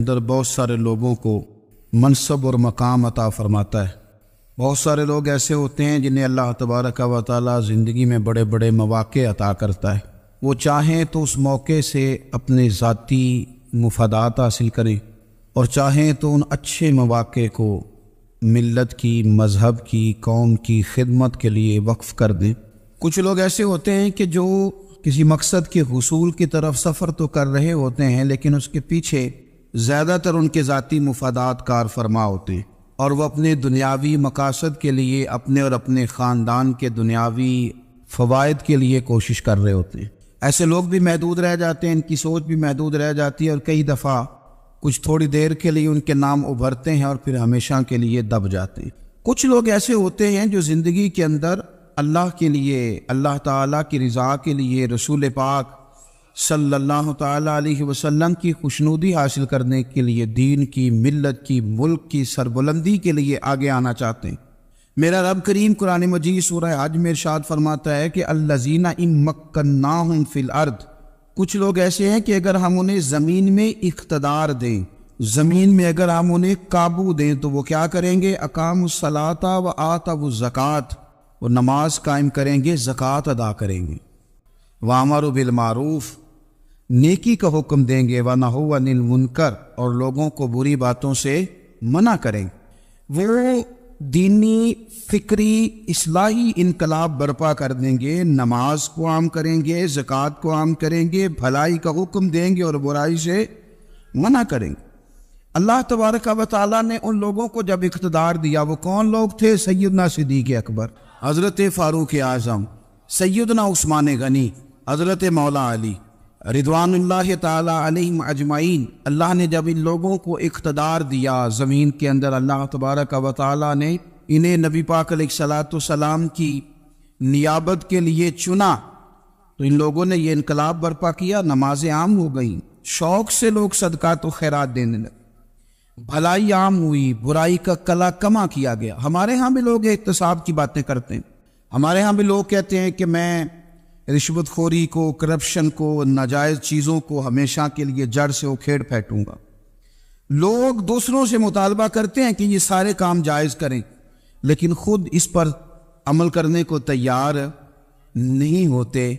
اندر بہت سارے لوگوں کو منصب اور مقام عطا فرماتا ہے۔ بہت سارے لوگ ایسے ہوتے ہیں جنہیں اللہ تبارک و تعالی زندگی میں بڑے بڑے مواقع عطا کرتا ہے۔ وہ چاہیں تو اس موقع سے اپنے ذاتی مفادات حاصل کریں اور چاہیں تو ان اچھے مواقع کو ملت کی، مذہب کی، قوم کی خدمت کے لیے وقف کر دیں۔ کچھ لوگ ایسے ہوتے ہیں کہ جو کسی مقصد کے حصول کی طرف سفر تو کر رہے ہوتے ہیں، لیکن اس کے پیچھے زیادہ تر ان کے ذاتی مفادات کار فرما ہوتے ہیں اور وہ اپنے دنیاوی مقاصد کے لیے، اپنے اور اپنے خاندان کے دنیاوی فوائد کے لیے کوشش کر رہے ہوتے ہیں۔ ایسے لوگ بھی محدود رہ جاتے ہیں، ان کی سوچ بھی محدود رہ جاتی ہے اور کئی دفعہ کچھ تھوڑی دیر کے لیے ان کے نام ابھرتے ہیں اور پھر ہمیشہ کے لیے دب جاتے ہیں۔ کچھ لوگ ایسے ہوتے ہیں جو زندگی کے اندر اللہ کے لیے، اللہ تعالیٰ کی رضا کے لیے، رسول پاک صلی اللہ تعالیٰ علیہ وسلم کی خوشنودی حاصل کرنے کے لیے، دین کی، ملت کی، ملک کی سربلندی کے لیے آگے آنا چاہتے ہیں۔ میرا رب کریم قرآن مجید سورہ حج میں ارشاد فرماتا ہے کہ الذین ان مکناہم فی الارض، کچھ لوگ ایسے ہیں کہ اگر ہم انہیں زمین میں اقتدار دیں، زمین میں اگر ہم انہیں قابو دیں تو وہ کیا کریں گے؟ اقاموا الصلاۃ و آتوا الزکوٰۃ، وہ نماز قائم کریں گے، زکوٰۃ ادا کریں گے، وامروا بالمعروف، نیکی کا حکم دیں گے، ونہوا عن المنکر، اور لوگوں کو بری باتوں سے منع کریں گے۔ وہ دینی، فکری، اصلاحی انقلاب برپا کر دیں گے، نماز کو عام کریں گے، زکوٰۃ کو عام کریں گے، بھلائی کا حکم دیں گے اور برائی سے منع کریں گے۔ اللہ تبارک و تعالیٰ نے ان لوگوں کو جب اقتدار دیا، وہ کون لوگ تھے؟ سیدنا صدیق اکبر، حضرت فاروق اعظم، سیدنا عثمان غنی، حضرت مولا علی رضوان اللہ تعالیٰ علیہم اجمعین۔ اللہ نے جب ان لوگوں کو اقتدار دیا زمین کے اندر، اللہ تبارک و تعالیٰ نے انہیں نبی پاک علیہ الصلاۃ والسلام کی نیابت کے لیے چنا، تو ان لوگوں نے یہ انقلاب برپا کیا، نمازیں عام ہو گئیں، شوق سے لوگ صدقات و خیرات دینے لگے، بھلائی عام ہوئی، برائی کا کلا کما کیا گیا۔ ہمارے ہاں بھی لوگ احتساب کی باتیں کرتے ہیں، ہمارے ہاں بھی لوگ کہتے ہیں کہ میں رشوت خوری کو، کرپشن کو، ناجائز چیزوں کو ہمیشہ کے لیے جڑ سے اکھیڑ پھینکوں گا۔ لوگ دوسروں سے مطالبہ کرتے ہیں کہ یہ سارے کام جائز کریں، لیکن خود اس پر عمل کرنے کو تیار نہیں ہوتے۔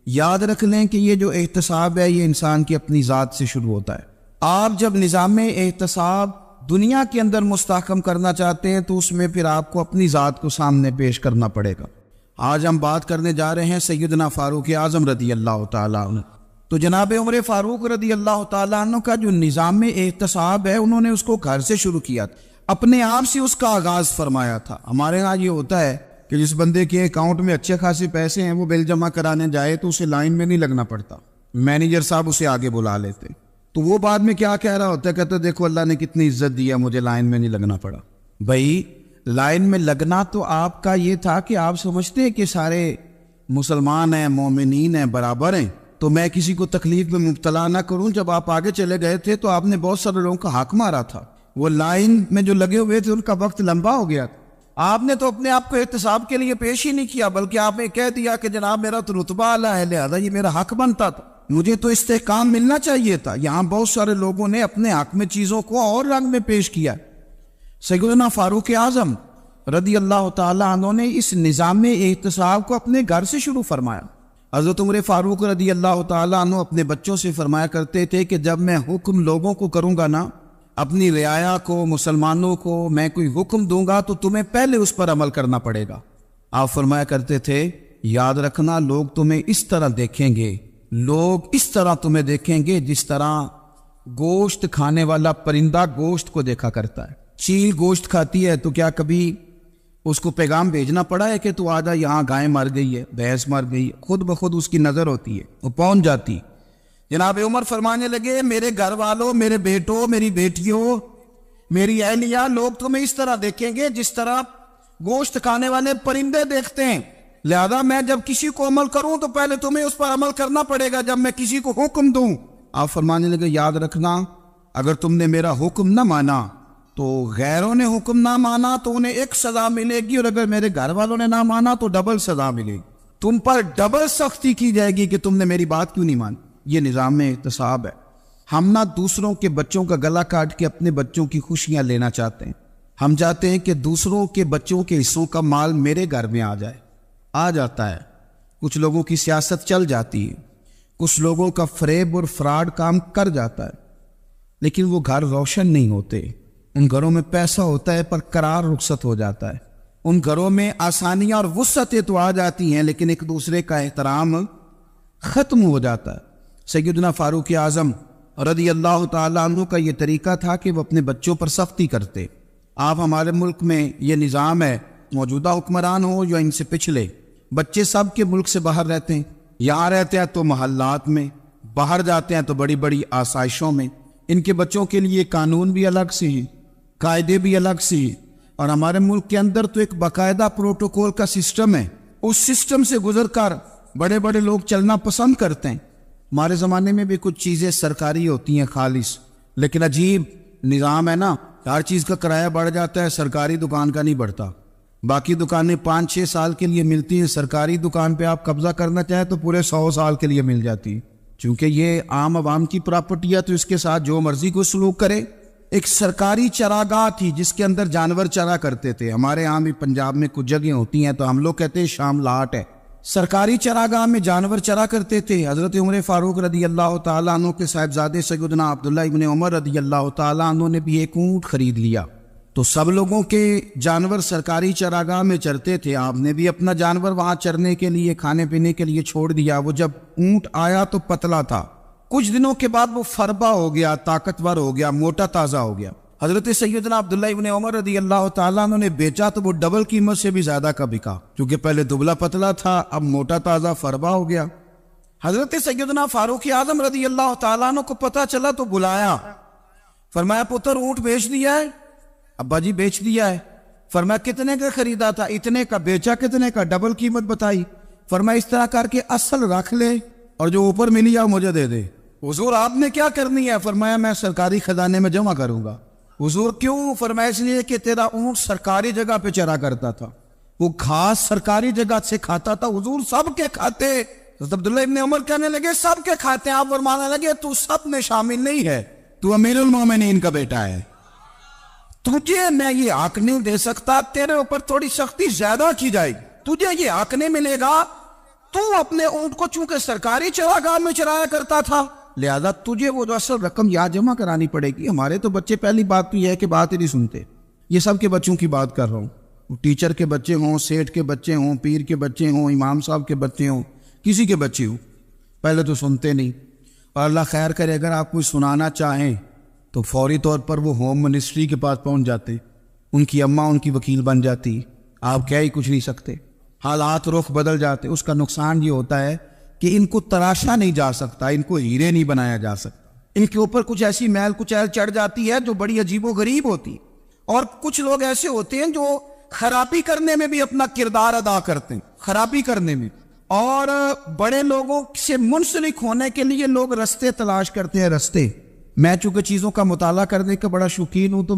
یاد رکھ لیں کہ یہ جو احتساب ہے یہ انسان کی اپنی ذات سے شروع ہوتا ہے۔ آپ جب نظام احتساب دنیا کے اندر مستحکم کرنا چاہتے ہیں تو اس میں پھر آپ کو اپنی ذات کو سامنے پیش کرنا پڑے گا۔ آج ہم بات کرنے جا رہے ہیں سیدنا فاروق اعظم رضی اللہ تعالیٰ عنہ۔ تو جناب عمر فاروق رضی اللہ تعالیٰ عنہ کا جو نظام احتساب ہے، انہوں نے اس کو گھر سے شروع کیا تھا، اپنے آپ سے اس کا آغاز فرمایا تھا۔ ہمارے ہاں یہ ہوتا ہے کہ جس بندے کے اکاؤنٹ میں اچھے خاصے پیسے ہیں، وہ بل جمع کرانے جائے تو اسے لائن میں نہیں لگنا پڑتا، مینیجر صاحب اسے آگے بلا لیتے، تو وہ بعد میں کیا کہہ رہا ہوتا ہے؟ کہتا ہے دیکھو اللہ نے کتنی عزت دی ہے، مجھے لائن میں نہیں لگنا پڑا۔ بھائی لائن میں لگنا تو آپ کا یہ تھا کہ آپ سمجھتے ہیں کہ سارے مسلمان ہیں، مومنین ہیں، برابر ہیں، تو میں کسی کو تکلیف میں مبتلا نہ کروں۔ جب آپ آگے چلے گئے تھے تو آپ نے بہت سارے لوگوں کا حق مارا تھا، وہ لائن میں جو لگے ہوئے تھے ان کا وقت لمبا ہو گیا تھا۔ آپ نے تو اپنے آپ کو احتساب کے لیے پیش ہی نہیں کیا، بلکہ آپ نے کہہ دیا کہ جناب میرا تو رتبہ اعلیٰ ہے، لہذا یہ میرا حق بنتا تھا، مجھے تو استحکام ملنا چاہیے تھا۔ یہاں بہت سارے لوگوں نے اپنے حق میں چیزوں کو اور رنگ میں پیش کیا۔ سیدنا فاروق اعظم رضی اللہ تعالیٰ عنہ نے اس نظام احتساب کو اپنے گھر سے شروع فرمایا۔ حضرت عمر فاروق رضی اللہ تعالیٰ عنہ اپنے بچوں سے فرمایا کرتے تھے کہ جب میں حکم لوگوں کو کروں گا نا، اپنی رعایا کو، مسلمانوں کو میں کوئی حکم دوں گا تو تمہیں پہلے اس پر عمل کرنا پڑے گا۔ آپ فرمایا کرتے تھے یاد رکھنا لوگ تمہیں اس طرح دیکھیں گے، لوگ اس طرح تمہیں دیکھیں گے جس طرح گوشت کھانے والا پرندہ گوشت کو دیکھا کرتا ہے۔ چیل گوشت کھاتی ہے تو کیا کبھی اس کو پیغام بھیجنا پڑا ہے کہ تو آجا یہاں گائے مر گئی ہے، بھینس مر گئی ہے؟ خود بخود اس کی نظر ہوتی ہے، وہ پہنچ جاتی۔ جناب عمر فرمانے لگے میرے گھر والوں، میرے بیٹوں، میری بیٹیوں، میری اہلیہ، لوگ تمہیں اس طرح دیکھیں گے جس طرح گوشت کھانے والے پرندے دیکھتے ہیں، لہذا میں جب کسی کو عمل کروں تو پہلے تمہیں اس پر عمل کرنا پڑے گا جب میں کسی کو حکم دوں۔ آپ فرمانے لگے یاد رکھنا اگر تم نے میرا حکم نہ مانا تو غیروں نے حکم نہ مانا تو انہیں ایک سزا ملے گی، اور اگر میرے گھر والوں نے نہ مانا تو ڈبل سزا ملے گی، تم پر ڈبل سختی کی جائے گی کہ تم نے میری بات کیوں نہیں مانی۔ یہ نظام احتساب ہے۔ ہم نہ دوسروں کے بچوں کا گلا کاٹ کے اپنے بچوں کی خوشیاں لینا چاہتے ہیں. ہم چاہتے ہیں کہ دوسروں کے بچوں کے حصوں کا مال میرے گھر میں آ جائے. آ جاتا ہے. کچھ لوگوں کی سیاست چل جاتی ہے, کچھ لوگوں کا فریب اور فراڈ کام کر جاتا ہے, لیکن وہ گھر روشن نہیں ہوتے. ان گھروں میں پیسہ ہوتا ہے پر قرار رخصت ہو جاتا ہے. ان گھروں میں آسانیاں اور وسعتیں تو آ جاتی ہیں لیکن ایک دوسرے کا احترام ختم ہو جاتا ہے. سیدنا فاروق اعظم رضی اللہ تعالیٰ عنہ کا یہ طریقہ تھا کہ وہ اپنے بچوں پر سختی کرتے. آپ ہمارے ملک میں یہ نظام ہے, موجودہ حکمران ہو یا ان سے پچھلے, بچے سب کے ملک سے باہر رہتے ہیں. یہاں رہتے ہیں تو محلات میں, باہر جاتے ہیں تو بڑی بڑی آسائشوں میں. ان کے بچوں کے لیے قانون بھی الگ سے ہیں, قاعدے بھی الگ سے ہیں, اور ہمارے ملک کے اندر تو ایک باقاعدہ پروٹوکول کا سسٹم ہے. اس سسٹم سے گزر کر بڑے بڑے لوگ چلنا پسند کرتے ہیں. ہمارے زمانے میں بھی کچھ چیزیں سرکاری ہوتی ہیں خالص, لیکن عجیب نظام ہے نا, ہر چیز کا کرایہ بڑھ جاتا ہے, سرکاری دکان کا نہیں بڑھتا. باقی دکانیں 5-6 سال کے لیے ملتی ہیں, سرکاری دکان پہ آپ قبضہ کرنا چاہیں تو پورے 100 سال کے لیے مل جاتی ہے. چونکہ یہ عام عوام کی پراپرٹی ہے تو اس کے ساتھ جو مرضی کو سلوک کرے. ایک سرکاری چراگاہ تھی جس کے اندر جانور چرا کرتے تھے. ہمارے یہاں بھی پنجاب میں کچھ جگہیں ہوتی ہیں تو ہم لوگ کہتے ہیں شام لاٹ ہے. سرکاری چراگاہ میں جانور چرا کرتے تھے. حضرت عمر فاروق رضی اللہ تعالیٰ عنہ کے صاحبزادے سیدنا عبداللہ ابن عمر رضی اللہ تعالیٰ عنہ نے بھی ایک اونٹ خرید لیا. تو سب لوگوں کے جانور سرکاری چراگاہ میں چرتے تھے, آپ نے بھی اپنا جانور وہاں چرنے کے لیے, کھانے پینے کے لیے چھوڑ دیا. وہ جب اونٹ آیا تو پتلا تھا, کچھ دنوں کے بعد وہ فربا ہو گیا, طاقتور ہو گیا, موٹا تازہ ہو گیا. حضرت سیدنا عبداللہ ابن عمر رضی اللہ تعالیٰ عنہ نے بیچا تو وہ ڈبل قیمت سے بھی زیادہ کا بکا, کیونکہ پہلے دبلا پتلا تھا, اب موٹا تازہ فربا ہو گیا. حضرت سیدنا فاروق اعظم رضی اللہ تعالیٰ عنہ کو پتہ چلا تو بلایا, فرمایا پتر اونٹ بیچ دیا ہے؟ ابا جی بیچ دیا ہے. فرمایا کتنے کا خریدا تھا؟ اتنے کا. بیچا کتنے کا؟ ڈبل قیمت بتائی. فرمایا اس طرح کر کے اصل رکھ لے اور جو اوپر ملی ہے مجھے دے دے. حضور آپ نے کیا کرنی ہے؟ فرمایا میں سرکاری خزانے میں جمع کروں گا. حضور کیوں؟ فرمایا اس لیے کہ تیرا اونٹ سرکاری جگہ پہ چرا کرتا تھا, وہ گھاس سرکاری جگہ سے کھاتا تھا. حضور سب کے کھاتے. عبداللہ ابن عمر کہنے لگے سب کے کھاتے ہیں. آپ فرمانے لگے تو سب میں شامل نہیں ہے, تو امیر المومنین کا بیٹا ہے, تجھے میں یہ حق نہیں دے سکتا, تیرے اوپر تھوڑی سختی زیادہ کی جائے گی, تجھے یہ حق نہیں ملے گا. تو اپنے اونٹ کو چونکہ سرکاری چراگاہ میں چرایا کرتا تھا, لہذا تجھے وہ جو اصل رقم یہاں جمع کرانی پڑے گی. ہمارے تو بچے پہلی بات تو یہ ہے کہ بات ہی نہیں سنتے. یہ سب کے بچوں کی بات کر رہا ہوں, ٹیچر کے بچے ہوں, سیٹھ کے بچے ہوں, پیر کے بچے ہوں, امام صاحب کے بچے ہوں, کسی کے بچے ہوں, پہلے تو سنتے نہیں. اور اللہ خیر کرے, اگر آپ کوئی سنانا چاہیں تو فوری طور پر وہ ہوم منسٹری کے پاس پہنچ جاتے, ان کی اماں ان کی وکیل بن جاتی, آپ کہہ ہی کچھ نہیں سکتے. حالات رخ بدل جاتے. اس کا نقصان یہ ہوتا ہے کہ ان کو تراشا نہیں جا سکتا, ان کو ہیرے نہیں بنایا جا سکتا. ان کے اوپر کچھ ایسی میل کچیل چڑھ جاتی ہے جو بڑی عجیب و غریب ہوتی. اور کچھ لوگ ایسے ہوتے ہیں جو خرابی کرنے میں بھی اپنا کردار ادا کرتے ہیں, خرابی کرنے میں, اور بڑے لوگوں سے منسلک ہونے کے لیے لوگ رستے تلاش کرتے ہیں. رستے, میں چونکہ چیزوں کا مطالعہ کرنے کا بڑا شوقین ہوں, تو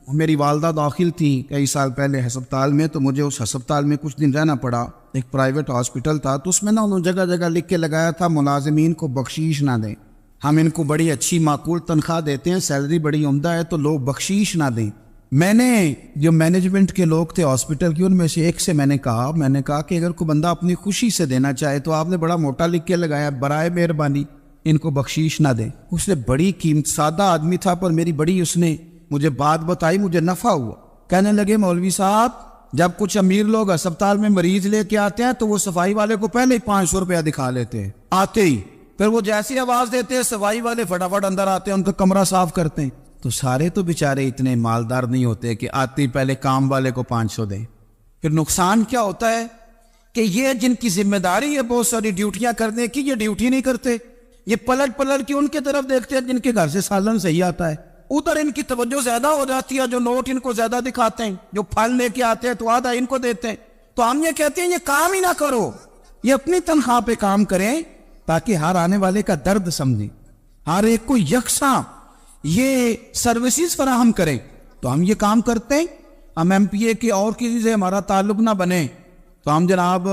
میری والدہ داخل تھی کئی سال پہلے ہسپتال میں, تو مجھے اس ہسپتال میں کچھ دن رہنا پڑا. ایک پرائیویٹ ہاسپٹل تھا, تو اس میں انہوں جگہ جگہ لکھ کے لگایا تھا ملازمین کو بخشیش نہ دیں, ہم ان کو بڑی اچھی معقول تنخواہ دیتے ہیں, سیلری بڑی عمدہ ہے, تو لوگ بخشیش نہ دیں. میں نے جو مینجمنٹ کے لوگ تھے ہاسپٹل کی, ان میں سے ایک سے میں نے کہا کہ اگر کوئی بندہ اپنی خوشی سے دینا چاہے تو آپ نے بڑا موٹا لکھ کے لگایا برائے مہربانی ان کو بخشیش نہ دیں. اس نے بڑی قیمت, سادہ آدمی تھا پر میری بڑی اس نے مجھے بات بتائی, مجھے نفع ہوا. کہنے لگے مولوی صاحب جب کچھ امیر لوگ اسپتال میں مریض لے کے آتے ہیں تو وہ صفائی والے کو پہلے ہی 500 روپیہ دکھا لیتے ہیں آتے ہی, پھر وہ جیسی آواز دیتے ہیں صفائی والے فٹافٹ اندر آتے ہیں, ان کا کمرہ صاف کرتے ہیں. تو سارے تو بیچارے اتنے مالدار نہیں ہوتے کہ آتے ہی پہلے کام والے کو 500 دیں. پھر نقصان کیا ہوتا ہے کہ یہ جن کی ذمہ داری ہے بہت ساری ڈیوٹیاں کرنے کی, یہ ڈیوٹی نہیں کرتے. یہ پلٹ کے ان کے طرف دیکھتے ہیں جن کے گھر سے سالن صحیح آتا ہے, ادھر ان کی توجہ زیادہ ہو جاتی ہے, جو نوٹ ان کو زیادہ دکھاتے ہیں, جو پھل لے کے آتے ہیں تو آدھا ان کو دیتے ہیں. تو ہم یہ کہتے ہیں یہ کام ہی نہ کرو, یہ اپنی تنخواہ پہ کام کریں تاکہ ہر آنے والے کا درد سمجھیں, ہر ایک کو یکساں یہ سروسز فراہم کریں. تو ہم یہ کام کرتے ہیں. ہم ایم پی اے کے اور کسی سے ہمارا تعلق نہ بنے تو ہم جناب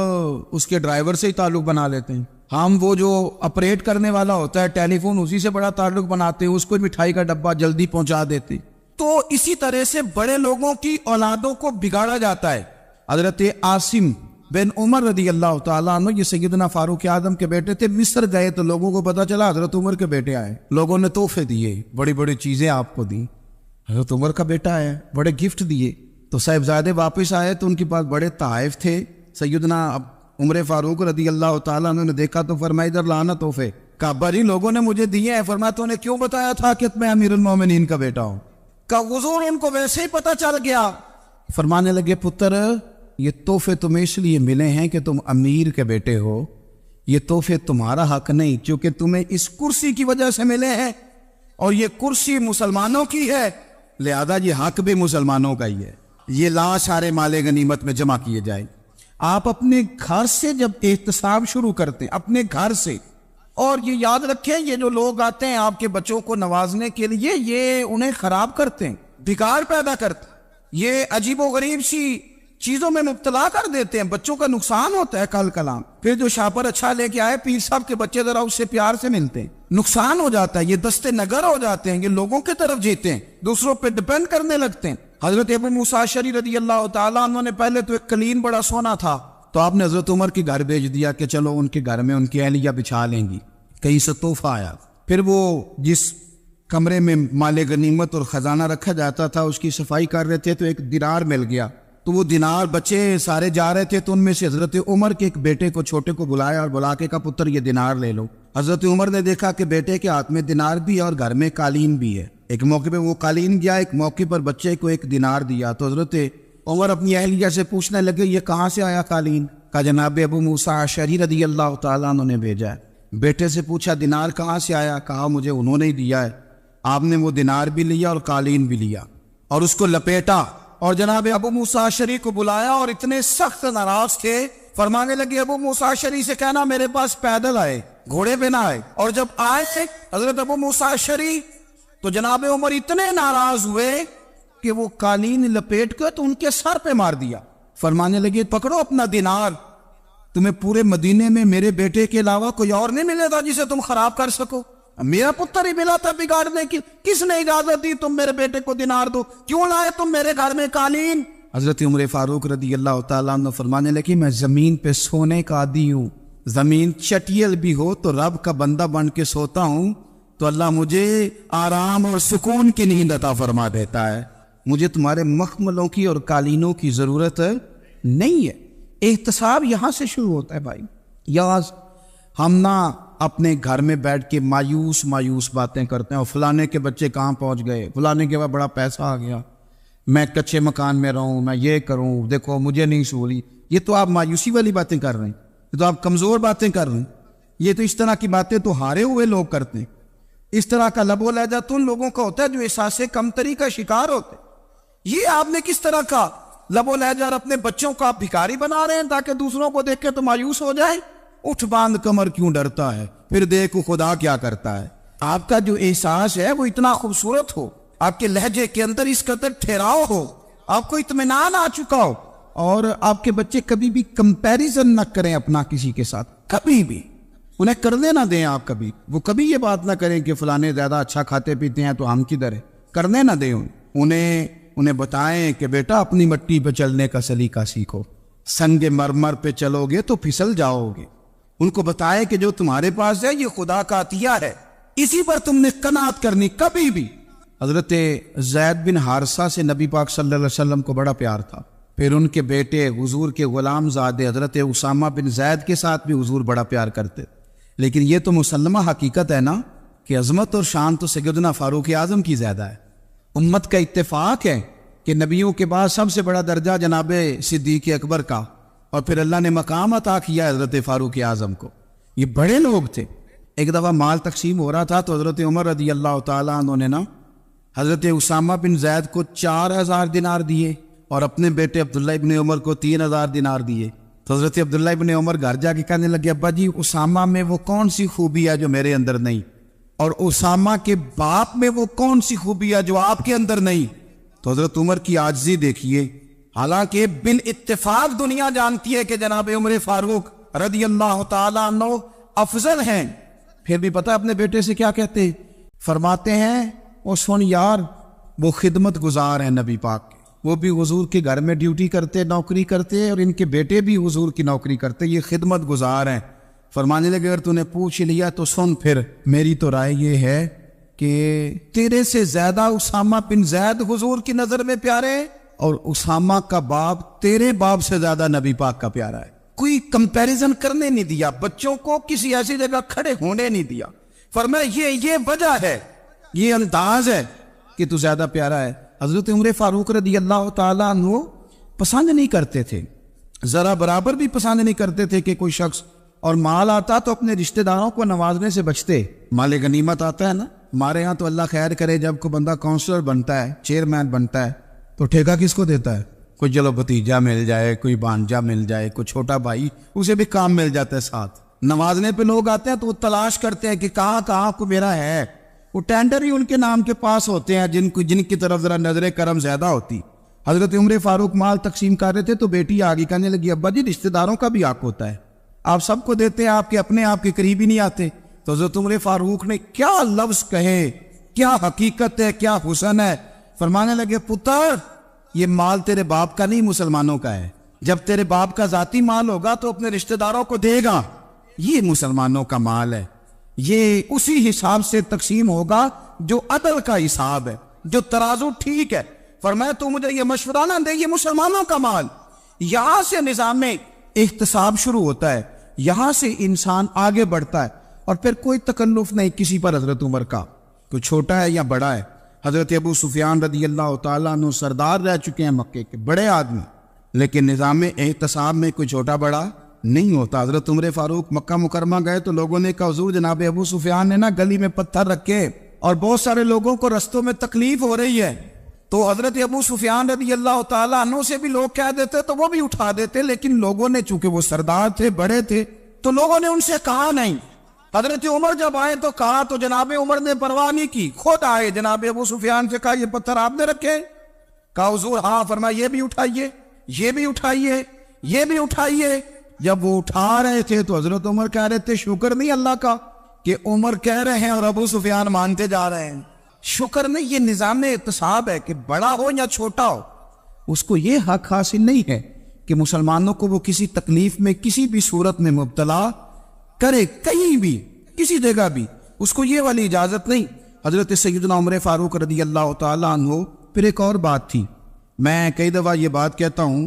اس کے ڈرائیور سے ہی تعلق بنا لیتے ہیں. ہم وہ جو آپریٹ کرنے والا ہوتا ہے ٹیلی فون اسی سے بڑا تعلق بناتے ہیں, اس کو مٹھائی کا ڈبہ جلدی پہنچا دیتے. تو اسی طرح سے بڑے لوگوں کی اولادوں کو بگاڑا جاتا ہے. حضرت عاصم بن عمر رضی اللہ تعالیٰ عنہ, یہ سیدنا فاروق اعظم کے بیٹے تھے, مصر گئے تو لوگوں کو پتا چلا حضرت عمر کے بیٹے آئے. لوگوں نے تحفے دیے, بڑی بڑی چیزیں آپ کو دی, حضرت عمر کا بیٹا ہے, بڑے گفٹ دیے. تو صاحبزادے واپس آئے تو ان کے پاس بڑے تحائف تھے. سیدنا عمر فاروق رضی اللہ تعالیٰ عنہ نے دیکھا تو فرمایا ادھر لانا تحفے. کہا ابا جی لوگوں نے مجھے دیے ہیں. فرمایا تو نے کیوں بتایا تھا کہ میں امیر المومنین کا بیٹا ہوں؟ کہا حضور ان کو ویسے ہی پتا چل گیا. فرمانے لگے پتر یہ تحفے تمہیں اس لیے ملے ہیں کہ تم امیر کے بیٹے ہو, یہ تحفے تمہارا حق نہیں, چونکہ تمہیں اس کرسی کی وجہ سے ملے ہیں اور یہ کرسی مسلمانوں کی ہے, لہذا یہ حق بھی مسلمانوں کا ہی ہے. یہ لا سارے مال غنیمت میں جمع کیے جائیں. آپ اپنے گھر سے جب احتساب شروع کرتے ہیں, اپنے گھر سے, اور یہ یاد رکھیں یہ جو لوگ آتے ہیں آپ کے بچوں کو نوازنے کے لیے, یہ انہیں خراب کرتے ہیں, بگاڑ پیدا کرتے ہیں, یہ عجیب و غریب سی چیزوں میں مبتلا کر دیتے ہیں, بچوں کا نقصان ہوتا ہے. کل کلام پھر جو شاپر اچھا لے کے آئے پیر صاحب کے بچے ذرا اس سے پیار سے ملتے ہیں, نقصان ہو جاتا ہے. یہ دستے نگر ہو جاتے ہیں, یہ لوگوں کی طرف جیتے ہیں, دوسروں پہ ڈپینڈ کرنے لگتے ہیں. حضرت ابو موسیٰ اشعری رضی اللہ تعالیٰ عنہ نے پہلے تو ایک قلین بڑا سونا تھا, تو آپ نے حضرت عمر کے گھر بھیج دیا کہ چلو ان کے گھر میں ان کی اہلیہ بچھا لیں گی. کہیں سے تحفہ آیا. پھر وہ جس کمرے میں مال غنیمت اور خزانہ رکھا جاتا تھا اس کی صفائی کر رہے تھے تو ایک دینار مل گیا. تو وہ دینار بچے سارے جا رہے تھے تو ان میں سے حضرت عمر کے ایک بیٹے کو چھوٹے کو بلایا اور بلا کے کہا پتر یہ دینار لے لو. حضرت عمر نے دیکھا کہ بیٹے کے ہاتھ میں دینار بھی ہے اور گھر میں قالین بھی ہے. ایک موقع پہ وہ قالین گیا, ایک موقع پر بچے کو ایک دینار دیا. تو حضرت عمر اپنی اہلیہ سے پوچھنے لگے یہ کہاں سے آیا قالین؟ کہا جناب ابو موسیٰ اشعری رضی اللہ تعالیٰ عنہ نے بھیجا ہے. بیٹے سے پوچھا دینار کہاں سے آیا؟ کہا مجھے انہوں نے ہی دیا ہے. آپ نے وہ دینار بھی لیا اور قالین بھی لیا اور اس کو لپیٹا اور جناب ابو موسیٰ اشعری کو بلایا, اور اتنے سخت ناراض تھے, فرمانے لگے ابو موسیٰ اشعری سے کہنا میرے پاس پیدل آئے, گھوڑے پہ نہ آئے. اور جب آئے تھے حضرت ابو موسیٰ اشعری تو جناب عمر اتنے ناراض ہوئے کہ وہ قالین لپیٹ کر تو ان کے سر پہ مار دیا. فرمانے لگے پکڑو اپنا دینار, تمہیں پورے مدینے میں میرے بیٹے کے علاوہ کوئی اور نہیں ملے گا جسے تم خراب کر سکو. میرا پتر ہی ملا تھا بگاڑنے کی, کس نے اجازت دی تم میرے بیٹے کو دینار دو؟ کیوں لائے تم میرے گھر میں قالین؟ حضرت عمر فاروق رضی اللہ تعالیٰ عنہ فرمانے لگے میں زمین پہ سونے کا عادی ہوں, زمین چٹیل بھی ہو تو رب کا بندہ بن کے سوتا ہوں تو اللہ مجھے آرام اور سکون کی نیند عطا فرما دیتا ہے. مجھے تمہارے مخملوں کی اور قالینوں کی ضرورت نہیں ہے. احتساب یہاں سے شروع ہوتا ہے بھائی. یا ہم نہ اپنے گھر میں بیٹھ کے مایوس باتیں کرتے ہیں, اور فلانے کے بچے کہاں پہنچ گئے, فلانے کے بعد بڑا پیسہ آ گیا, میں کچے مکان میں رہوں, میں یہ کروں, دیکھو مجھے نہیں سہولی. یہ تو آپ مایوسی والی باتیں کر رہے ہیں, یہ تو آپ کمزور باتیں کر رہے ہیں. یہ تو اس طرح کی باتیں تو ہارے ہوئے لوگ کرتے ہیں. اس طرح کا لب و لہجہ تو ان لوگوں کا ہوتا ہے جو احساس کمتری کا شکار ہوتے ہیں. یہ آپ نے کس طرح کا لب و لہجہ, اور اپنے بچوں کو آپ بھکاری بنا رہے ہیں تاکہ دوسروں کو دیکھ کے تو مایوس ہو جائے. اٹھ باندھ کمر کیوں ڈرتا ہے, پھر دیکھو خدا کیا کرتا ہے. آپ کا جو احساس ہے وہ اتنا خوبصورت ہو, آپ کے لہجے کے اندر اس قدر ٹھہراؤ ہو, آپ کو اطمینان آ چکا ہو, اور آپ کے بچے کبھی بھی کمپیریزن نہ کریں اپنا کسی کے ساتھ, کبھی بھی انہیں کرنے نہ دیں. آپ کبھی وہ کبھی یہ بات نہ کریں کہ فلانے زیادہ اچھا کھاتے پیتے ہیں تو ہم کدھر ہے, کرنے نہ دیں. انہیں بتائیں کہ بیٹا اپنی مٹی پہ چلنے کا سلیقہ سیکھو, سنگ مرمر پہ چلو گے تو پھسل جاؤ گے. ان کو بتائیں کہ جو تمہارے پاس ہے یہ خدا کا عطیہ ہے, اسی پر تم نے قناعت کرنی کبھی بھی. حضرت زید بن حارثہ سے نبی پاک صلی اللہ علیہ وسلم کو بڑا پیار تھا. پھر ان کے بیٹے حضور کے غلام زادے حضرت اسامہ بن زید کے ساتھ بھی حضور بڑا پیار کرتے. لیکن یہ تو مسلمہ حقیقت ہے نا کہ عظمت اور شان تو سیدنا فاروق اعظم کی زیادہ ہے. امت کا اتفاق ہے کہ نبیوں کے بعد سب سے بڑا درجہ جناب صدیق اکبر کا, اور پھر اللہ نے مقام عطا کیا حضرت فاروق اعظم کو. یہ بڑے لوگ تھے. ایک دفعہ مال تقسیم ہو رہا تھا تو حضرت عمر رضی اللہ تعالیٰ عنہ نے نا حضرت اسامہ بن زید کو 4000 دینار دیے اور اپنے بیٹے عبداللہ ابن عمر کو 3000 دینار دیے. تو حضرت عبداللہ ابن عمر گھر جا کے کہنے لگے ابا جی اسامہ میں وہ کون سی خوبی ہے جو میرے اندر نہیں, اور اسامہ کے باپ میں وہ کون سی خوبی ہے جو آپ کے اندر نہیں. تو حضرت عمر کی عاجزی دیکھیے, حالانکہ بال اتفاق دنیا جانتی ہے کہ جناب عمر فاروق رضی اللہ تعالیٰ عنہ افضل ہیں، پھر بھی پتہ اپنے بیٹے سے کیا کہتے ہیں؟ فرماتے ہیں او سن یار، وہ خدمت گزار ہیں نبی پاک کے، وہ بھی حضور کے گھر میں ڈیوٹی کرتے، نوکری کرتے، اور ان کے بیٹے بھی حضور کی نوکری کرتے، یہ خدمت گزار ہیں۔ فرمانے لگے اگر تو نے پوچھ لیا تو سن، پھر میری تو رائے یہ ہے کہ تیرے سے زیادہ اسامہ بن زید حضور کی نظر میں پیارے، اور اسامہ کا باپ تیرے باپ سے زیادہ نبی پاک کا پیارا ہے۔ کوئی کمپیریزن کرنے نہیں دیا، بچوں کو کسی ایسی جگہ کھڑے ہونے نہیں دیا۔ فرمایا یہ وجہ ہے، یہ انداز ہے کہ تو زیادہ پیارا ہے۔ حضرت عمر فاروق رضی اللہ تعالیٰ عنہ پسند نہیں کرتے تھے، ذرا برابر بھی پسند نہیں کرتے تھے کہ کوئی شخص اور مال آتا تو اپنے رشتہ داروں کو نوازنے سے بچتے۔ مال غنیمت آتا ہے نا، ہمارے یہاں تو اللہ خیر کرے جب کوئی بندہ کونسلر بنتا ہے، چیئرمین بنتا ہے، تو ٹھیکہ کس کو دیتا ہے؟ کوئی چلو بھتیجا مل جائے، کوئی بانجا مل جائے، کوئی چھوٹا بھائی، اسے بھی کام مل جاتا ہے ساتھ۔ نوازنے پہ لوگ آتے ہیں تو وہ تلاش کرتے ہیں کہ کہاں کو میرا ہے، وہ ٹینڈر ہی ان کے نام کے پاس ہوتے ہیں جن کی طرف ذرا نظر کرم زیادہ ہوتی۔ حضرت عمر فاروق مال تقسیم کر رہے تھے تو بیٹی آگے کہنے لگی ابا جی رشتہ داروں کا بھی حق ہوتا ہے، آپ سب کو دیتے ہیں، آپ کے اپنے آپ کے قریب ہی نہیں آتے۔ تو حضرت عمر فاروق نے کیا لفظ کہے، کیا حقیقت ہے، کیا حسن ہے۔ فرمانے لگے پتر یہ مال تیرے باپ کا نہیں، مسلمانوں کا ہے، جب تیرے باپ کا ذاتی مال ہوگا تو اپنے رشتہ داروں کو دے گا، یہ مسلمانوں کا مال ہے، یہ اسی حساب سے تقسیم ہوگا جو عدل کا حساب ہے، جو ترازو ٹھیک ہے۔ فرمایا تو مجھے یہ مشورہ نہ دے، یہ مسلمانوں کا مال۔ یہاں سے نظام احتساب شروع ہوتا ہے، یہاں سے انسان آگے بڑھتا ہے، اور پھر کوئی تکلف نہیں کسی پر حضرت عمر کا، کوئی چھوٹا ہے یا بڑا ہے۔ حضرت ابو سفیان رضی اللہ تعالیٰ عنہ سردار رہ چکے ہیں مکے کے، بڑے آدمی، لیکن نظام احتساب میں کوئی چھوٹا بڑا نہیں ہوتا۔ حضرت عمر فاروق مکہ مکرمہ گئے تو لوگوں نے کہا حضور جناب ابو سفیان نے نا گلی میں پتھر رکھے اور بہت سارے لوگوں کو رستوں میں تکلیف ہو رہی ہے، تو حضرت ابو سفیان رضی اللہ تعالیٰ عنہ سے بھی لوگ کہہ دیتے تو وہ بھی اٹھا دیتے، لیکن لوگوں نے چونکہ وہ سردار تھے، بڑے تھے، تو لوگوں نے ان سے کہا نہیں۔ حضرت عمر جب آئے تو کہا تو جناب عمر نے پرواہ نہیں کی، خود آئے جناب ابو سفیان سے کہا یہ پتھر آپ نے رکھے؟ کہا حضور ہاں۔ فرمایا یہ بھی اٹھائیے، یہ بھی اٹھائیے، یہ بھی اٹھائیے۔ جب وہ اٹھا رہے تھے تو حضرت عمر کہہ رہے تھے شکر نہیں اللہ کا کہ عمر کہہ رہے ہیں اور ابو سفیان مانتے جا رہے ہیں، شکر نہیں۔ یہ نظام احتساب ہے کہ بڑا ہو یا چھوٹا ہو، اس کو یہ حق حاصل نہیں ہے کہ مسلمانوں کو وہ کسی تکلیف میں کسی بھی صورت میں مبتلا کرے، کہیں بھی کسی جگہ بھی، اس کو یہ والی اجازت نہیں۔ حضرت سیدنا عمر فاروق رضی اللہ تعالیٰ عنہ۔ پھر ایک اور بات تھی، میں کئی دفعہ یہ بات کہتا ہوں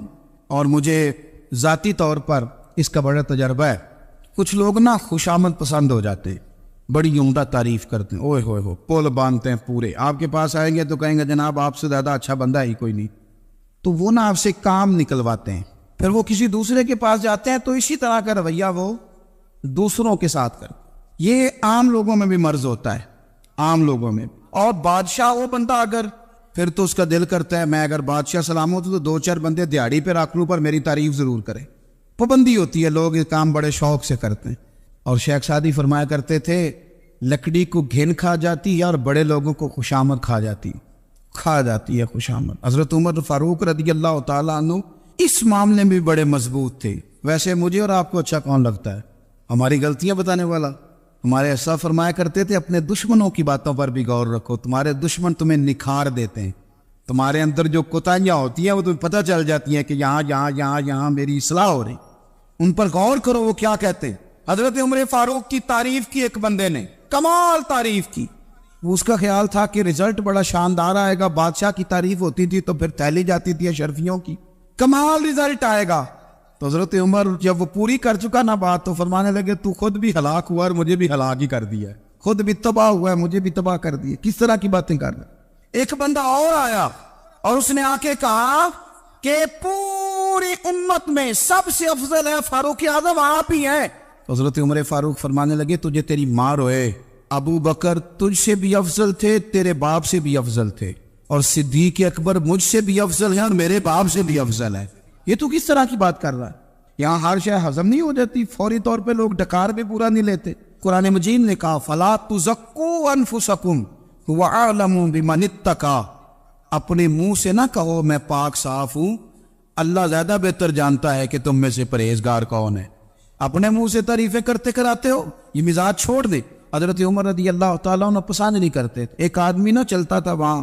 اور مجھے ذاتی طور پر اس کا بڑا تجربہ ہے، کچھ لوگ نا خوشامد پسند ہو جاتے، بڑی عمدہ تعریف کرتے ہیں، اوئے ہوئے ہو پول باندھتے ہیں پورے، آپ کے پاس آئیں گے تو کہیں گے جناب آپ سے زیادہ اچھا بندہ ہی کوئی نہیں، تو وہ نا آپ سے کام نکلواتے ہیں۔ پھر وہ کسی دوسرے کے پاس جاتے ہیں تو اسی طرح کا رویہ وہ دوسروں کے ساتھ کرتے۔ یہ عام لوگوں میں بھی مرض ہوتا ہے، عام لوگوں میں۔ اور بادشاہ وہ بندہ اگر، پھر تو اس کا دل کرتا ہے میں اگر بادشاہ سلامت ہوں تو دو چار بندے دیہڑی پہ رکھ لوں پر میری تعریف ضرور کریں۔ پابندی ہوتی ہے، لوگ یہ کام بڑے شوق سے کرتے ہیں۔ اور شیخ سعدی فرمایا کرتے تھے لکڑی کو گھن کھا جاتی ہے اور بڑے لوگوں کو خوشامد کھا جاتی ہے خوشامد۔ حضرت عمر فاروق رضی اللہ تعالیٰ عنہ اس معاملے میں بھی بڑے مضبوط تھے۔ ویسے مجھے اور آپ کو اچھا کون لگتا ہے؟ ہماری غلطیاں بتانے والا؟ ہمارے ایسا فرمایا کرتے تھے اپنے دشمنوں کی باتوں پر بھی غور رکھو، تمہارے دشمن تمہیں نکھار دیتے ہیں، تمہارے اندر جو کوتاہیاں ہوتی ہیں وہ تمہیں پتہ چل جاتی ہیں کہ یہاں میری اصلاح ہو رہی، ان پر غور کرو وہ کیا کہتے ہیں۔ حضرت عمر فاروق کی تعریف کی ایک بندے نے، کمال تعریف کی، اس کا خیال تھا کہ رزلٹ بڑا شاندار آئے گا، بادشاہ کی تعریف ہوتی تھی تو پھر تھیلی جاتی تھی اشرفیوں کی، کمال رزلٹ آئے گا۔ تو حضرت عمر جب وہ پوری کر چکا نا بات تو فرمانے لگے تو خود بھی ہلاک ہوا اور مجھے بھی ہلاک ہی کر دیا ہے، خود بھی تباہ ہوا ہے مجھے بھی تباہ کر دیا، کس طرح کی باتیں کر رہے۔ ایک بندہ اور آیا اور اس نے آ کے کہا کہ پوری امت میں سب سے افضل ہے فاروق اعظم آپ ہی ہیں۔ حضرت عمر فاروق فرمانے لگے تجھے تیری ماں روئے، ابو بکر تجھ سے بھی افضل تھے، تیرے باپ سے بھی افضل تھے، اور صدیق اکبر مجھ سے بھی افضل ہے اور میرے باپ سے بھی افضل ہے۔ یہ تو کس طرح کی بات کر رہا ہے؟ یہاں ہر شے ہضم نہیں ہو جاتی، فوری طور پہ لوگ ڈکار بھی پورا نہیں لیتے۔ قرآن مجید نے کہا فَلَا تُزَكُّوا أَنفُسَكُمْ هُوَ أَعْلَمُ بِمَنِ اتَّقَىٰ، اپنے منہ سے نہ کہو میں پاک صاف ہوں، اللہ زیادہ بہتر جانتا ہے کہ تم میں سے پرہیزگار کون ہے۔ اپنے منہ سے تعریفیں کرتے کراتے ہو، یہ مزاج چھوڑ دے۔ حضرت عمر رضی اللہ تعالیٰ عنہ پسند نہیں کرتے۔ ایک آدمی نہ چلتا تھا وہاں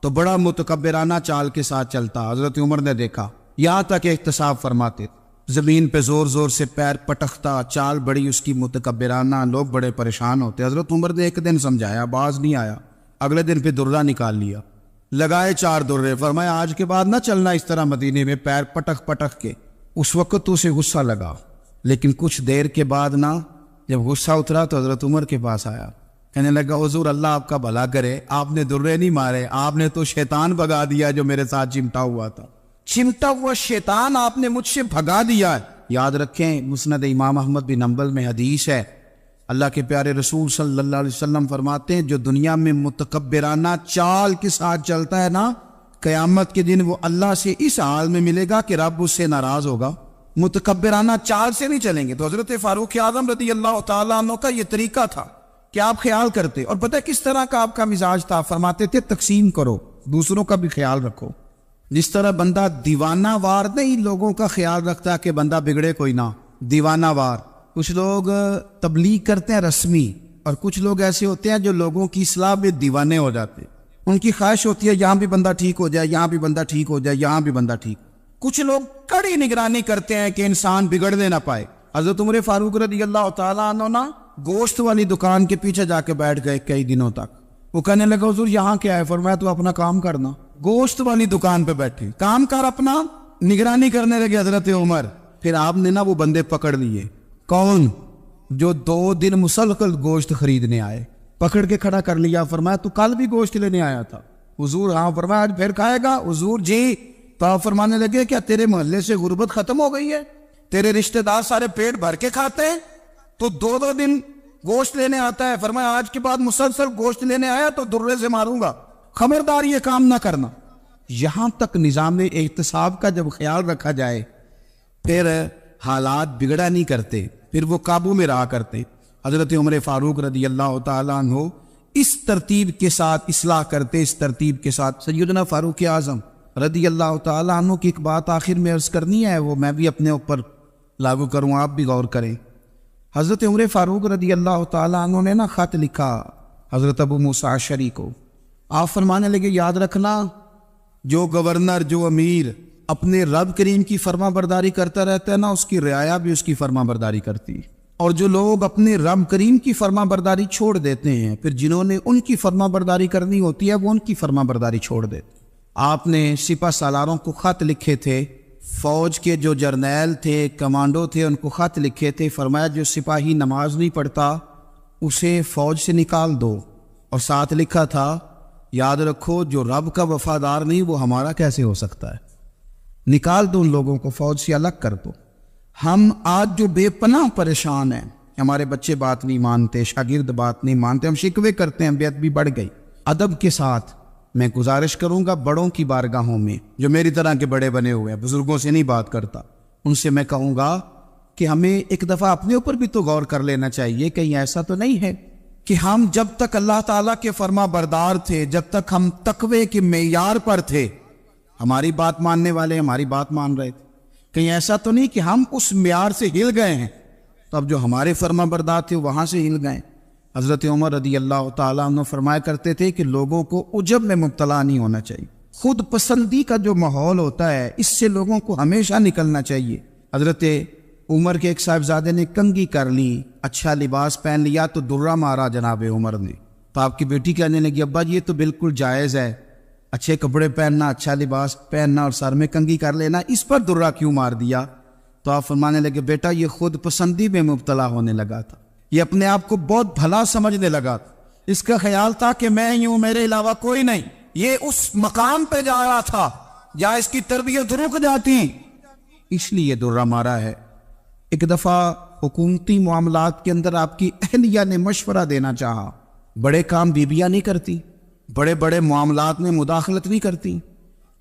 تو بڑا متکبرانہ چال کے ساتھ چلتا، حضرت عمر نے دیکھا، یہاں تک احتساب فرماتے، زمین پہ زور زور سے پیر پٹکتا، چال بڑی اس کی متکبرانہ، لوگ بڑے پریشان ہوتے۔ حضرت عمر نے ایک دن سمجھایا، باز نہیں آیا، اگلے دن پہ درہ نکال لیا، لگائے 4 درے، فرمایا آج کے بعد نہ چلنا اس طرح مدینے میں پیر پٹک پٹک کے۔ اس وقت تو اسے غصہ لگا، لیکن کچھ دیر کے بعد نا جب غصہ اترا تو حضرت عمر کے پاس آیا، کہنے لگا حضور اللہ آپ کا بھلا کرے، آپ نے درے نہیں مارے، آپ نے تو شیطان بھگا دیا جو میرے ساتھ چمٹا ہوا تھا، چمٹا ہوا شیطان آپ نے مجھ سے بھگا دیا ہے۔ یاد رکھیں مسند امام احمد بن حنبل میں حدیث ہے، اللہ کے پیارے رسول صلی اللہ علیہ وسلم فرماتے ہیں جو دنیا میں متکبرانہ چال کے ساتھ چلتا ہے نا، قیامت کے دن وہ اللہ سے اس حال میں ملے گا کہ رب اس سے ناراض ہوگا۔ متکبرانہ چال سے نہیں چلیں گے۔ تو حضرت فاروق اعظم رضی اللہ تعالیٰ عنہ کا یہ طریقہ تھا کہ آپ خیال کرتے، اور پتہ کس طرح کا آپ کا مزاج تھا، فرماتے تھے تقسیم کرو، دوسروں کا بھی خیال رکھو۔ جس طرح بندہ دیوانہ وار نہیں لوگوں کا خیال رکھتا کہ بندہ بگڑے کوئی نہ، دیوانہ وار۔ کچھ لوگ تبلیغ کرتے ہیں رسمی، اور کچھ لوگ ایسے ہوتے ہیں جو لوگوں کی اصلاح میں دیوانے ہو جاتے، ان کی خواہش ہوتی ہے یہاں بھی بندہ ٹھیک ہو جائے، یہاں بھی بندہ ٹھیک ہو جائے، یہاں بھی بندہ ٹھیک۔ کچھ لوگ کڑی نگرانی کرتے ہیں کہ انسان بگڑنے نہ پائے۔ حضرت عمر فاروق رضی اللہ تعالیٰ عنہ نا گوشت والی دکان کے پیچھے جا کے بیٹھ گئے کئی دنوں تک۔ وہ کہنے لگا حضور یہاں کیا ہے؟ فرمایا تو اپنا کام کرنا۔ گوشت والی دکان پہ بیٹھے، کام کر اپنا، نگرانی کرنے لگے حضرت عمر۔ پھر آپ نے نا وہ بندے پکڑ لیے، کون؟ جو 2 دن مسلسل گوشت خریدنے آئے، پکڑ کے کھڑا کر لیا، فرمایا تو کل بھی گوشت لینے آیا تھا؟ حضور ہاں۔ فرمایا آج پھر کھائے گا؟ حضور جی۔ تو آپ فرمانے لگے کیا تیرے محلے سے غربت ختم ہو گئی ہے؟ تیرے رشتہ دار سارے پیٹ بھر کے کھاتے ہیں، تو 2 دن گوشت لینے آتا ہے۔ فرمایا آج کے بعد مسلسل گوشت لینے آیا تو درے سے ماروں گا، خبردار یہ کام نہ کرنا۔ یہاں تک نظام احتساب کا جب خیال رکھا جائے پھر حالات بگڑا نہیں کرتے، پھر وہ قابو میں رہا کرتے۔ حضرت عمر فاروق رضی اللہ تعالیٰ عنہ اس ترتیب کے ساتھ اصلاح کرتے، اس ترتیب کے ساتھ۔ سیدنا فاروق اعظم رضی اللہ تعالیٰ عنہ کی ایک بات آخر میں عرض کرنی ہے، وہ میں بھی اپنے اوپر لاگو کروں، آپ بھی غور کریں۔ حضرت عمر فاروق رضی اللہ تعالیٰ عنہ نے نا خط لکھا حضرت ابو موسیٰ اشعری کو۔ آپ فرمانے لگے یاد رکھنا جو گورنر، جو امیر اپنے رب کریم کی فرما برداری کرتا رہتا ہے نا، اس کی رعایا بھی اس کی فرما برداری کرتی ہے، اور جو لوگ اپنے رب کریم کی فرما برداری چھوڑ دیتے ہیں پھر جنہوں نے ان کی فرما برداری کرنی ہوتی ہے وہ ان کی فرما برداری چھوڑ دیتے۔ آپ نے سپہ سالاروں کو خط لکھے تھے، فوج کے جو جرنیل تھے، کمانڈو تھے، ان کو خط لکھے تھے، فرمایا جو سپاہی نماز نہیں پڑھتا اسے فوج سے نکال دو، اور ساتھ لکھا تھا یاد رکھو جو رب کا وفادار نہیں وہ ہمارا کیسے ہو سکتا ہے، نکال دو ان لوگوں کو، فوج سے الگ کر دو۔ ہم آج جو بے پناہ پریشان ہیں، ہمارے بچے بات نہیں مانتے، شاگرد بات نہیں مانتے، ہم شکوے کرتے ہیں، بیعت بھی بڑھ گئی۔ ادب کے ساتھ میں گزارش کروں گا بڑوں کی بارگاہوں میں، جو میری طرح کے بڑے بنے ہوئے ہیں، بزرگوں سے نہیں بات کرتا، ان سے میں کہوں گا کہ ہمیں ایک دفعہ اپنے اوپر بھی تو غور کر لینا چاہیے، کہیں ایسا تو نہیں ہے کہ ہم جب تک اللہ تعالیٰ کے فرما بردار تھے، جب تک ہم تقوی کے معیار پر تھے، ہماری بات ماننے والے ہماری بات مان رہے تھے، کہیں ایسا تو نہیں کہ ہم اس معیار سے ہل گئے ہیں تو اب جو ہمارے فرما بردار تھے وہاں سے ہل گئے۔ حضرت عمر رضی اللہ تعالیٰ عنہ فرمایا کرتے تھے کہ لوگوں کو عجب میں مبتلا نہیں ہونا چاہیے، خود پسندی کا جو ماحول ہوتا ہے اس سے لوگوں کو ہمیشہ نکلنا چاہیے۔ حضرت عمر کے ایک صاحبزادے نے کنگھی کر لی، اچھا لباس پہن لیا تو درہ مارا جناب عمر نے، تو آپ کی بیٹی کہنے لگی ابا یہ تو بالکل جائز ہے، اچھے کپڑے پہننا، اچھا لباس پہننا اور سر میں کنگھی کر لینا، اس پر درہ کیوں مار دیا؟ تو آپ فرمانے لگے بیٹا یہ خود پسندی میں مبتلا ہونے لگا تھا، یہ اپنے آپ کو بہت بھلا سمجھنے لگا تھا، اس کا خیال تھا کہ میں ہی ہوں، میرے علاوہ کوئی نہیں، یہ اس مقام پہ جا رہا تھا جہاں اس کی تربیت رک جاتی، اس لیے درہ مارا ہے۔ ایک دفعہ حکومتی معاملات کے اندر آپ کی اہلیہ نے مشورہ دینا چاہا، بڑے کام بیویاں نہیں کرتی، بڑے بڑے معاملات میں مداخلت نہیں کرتی۔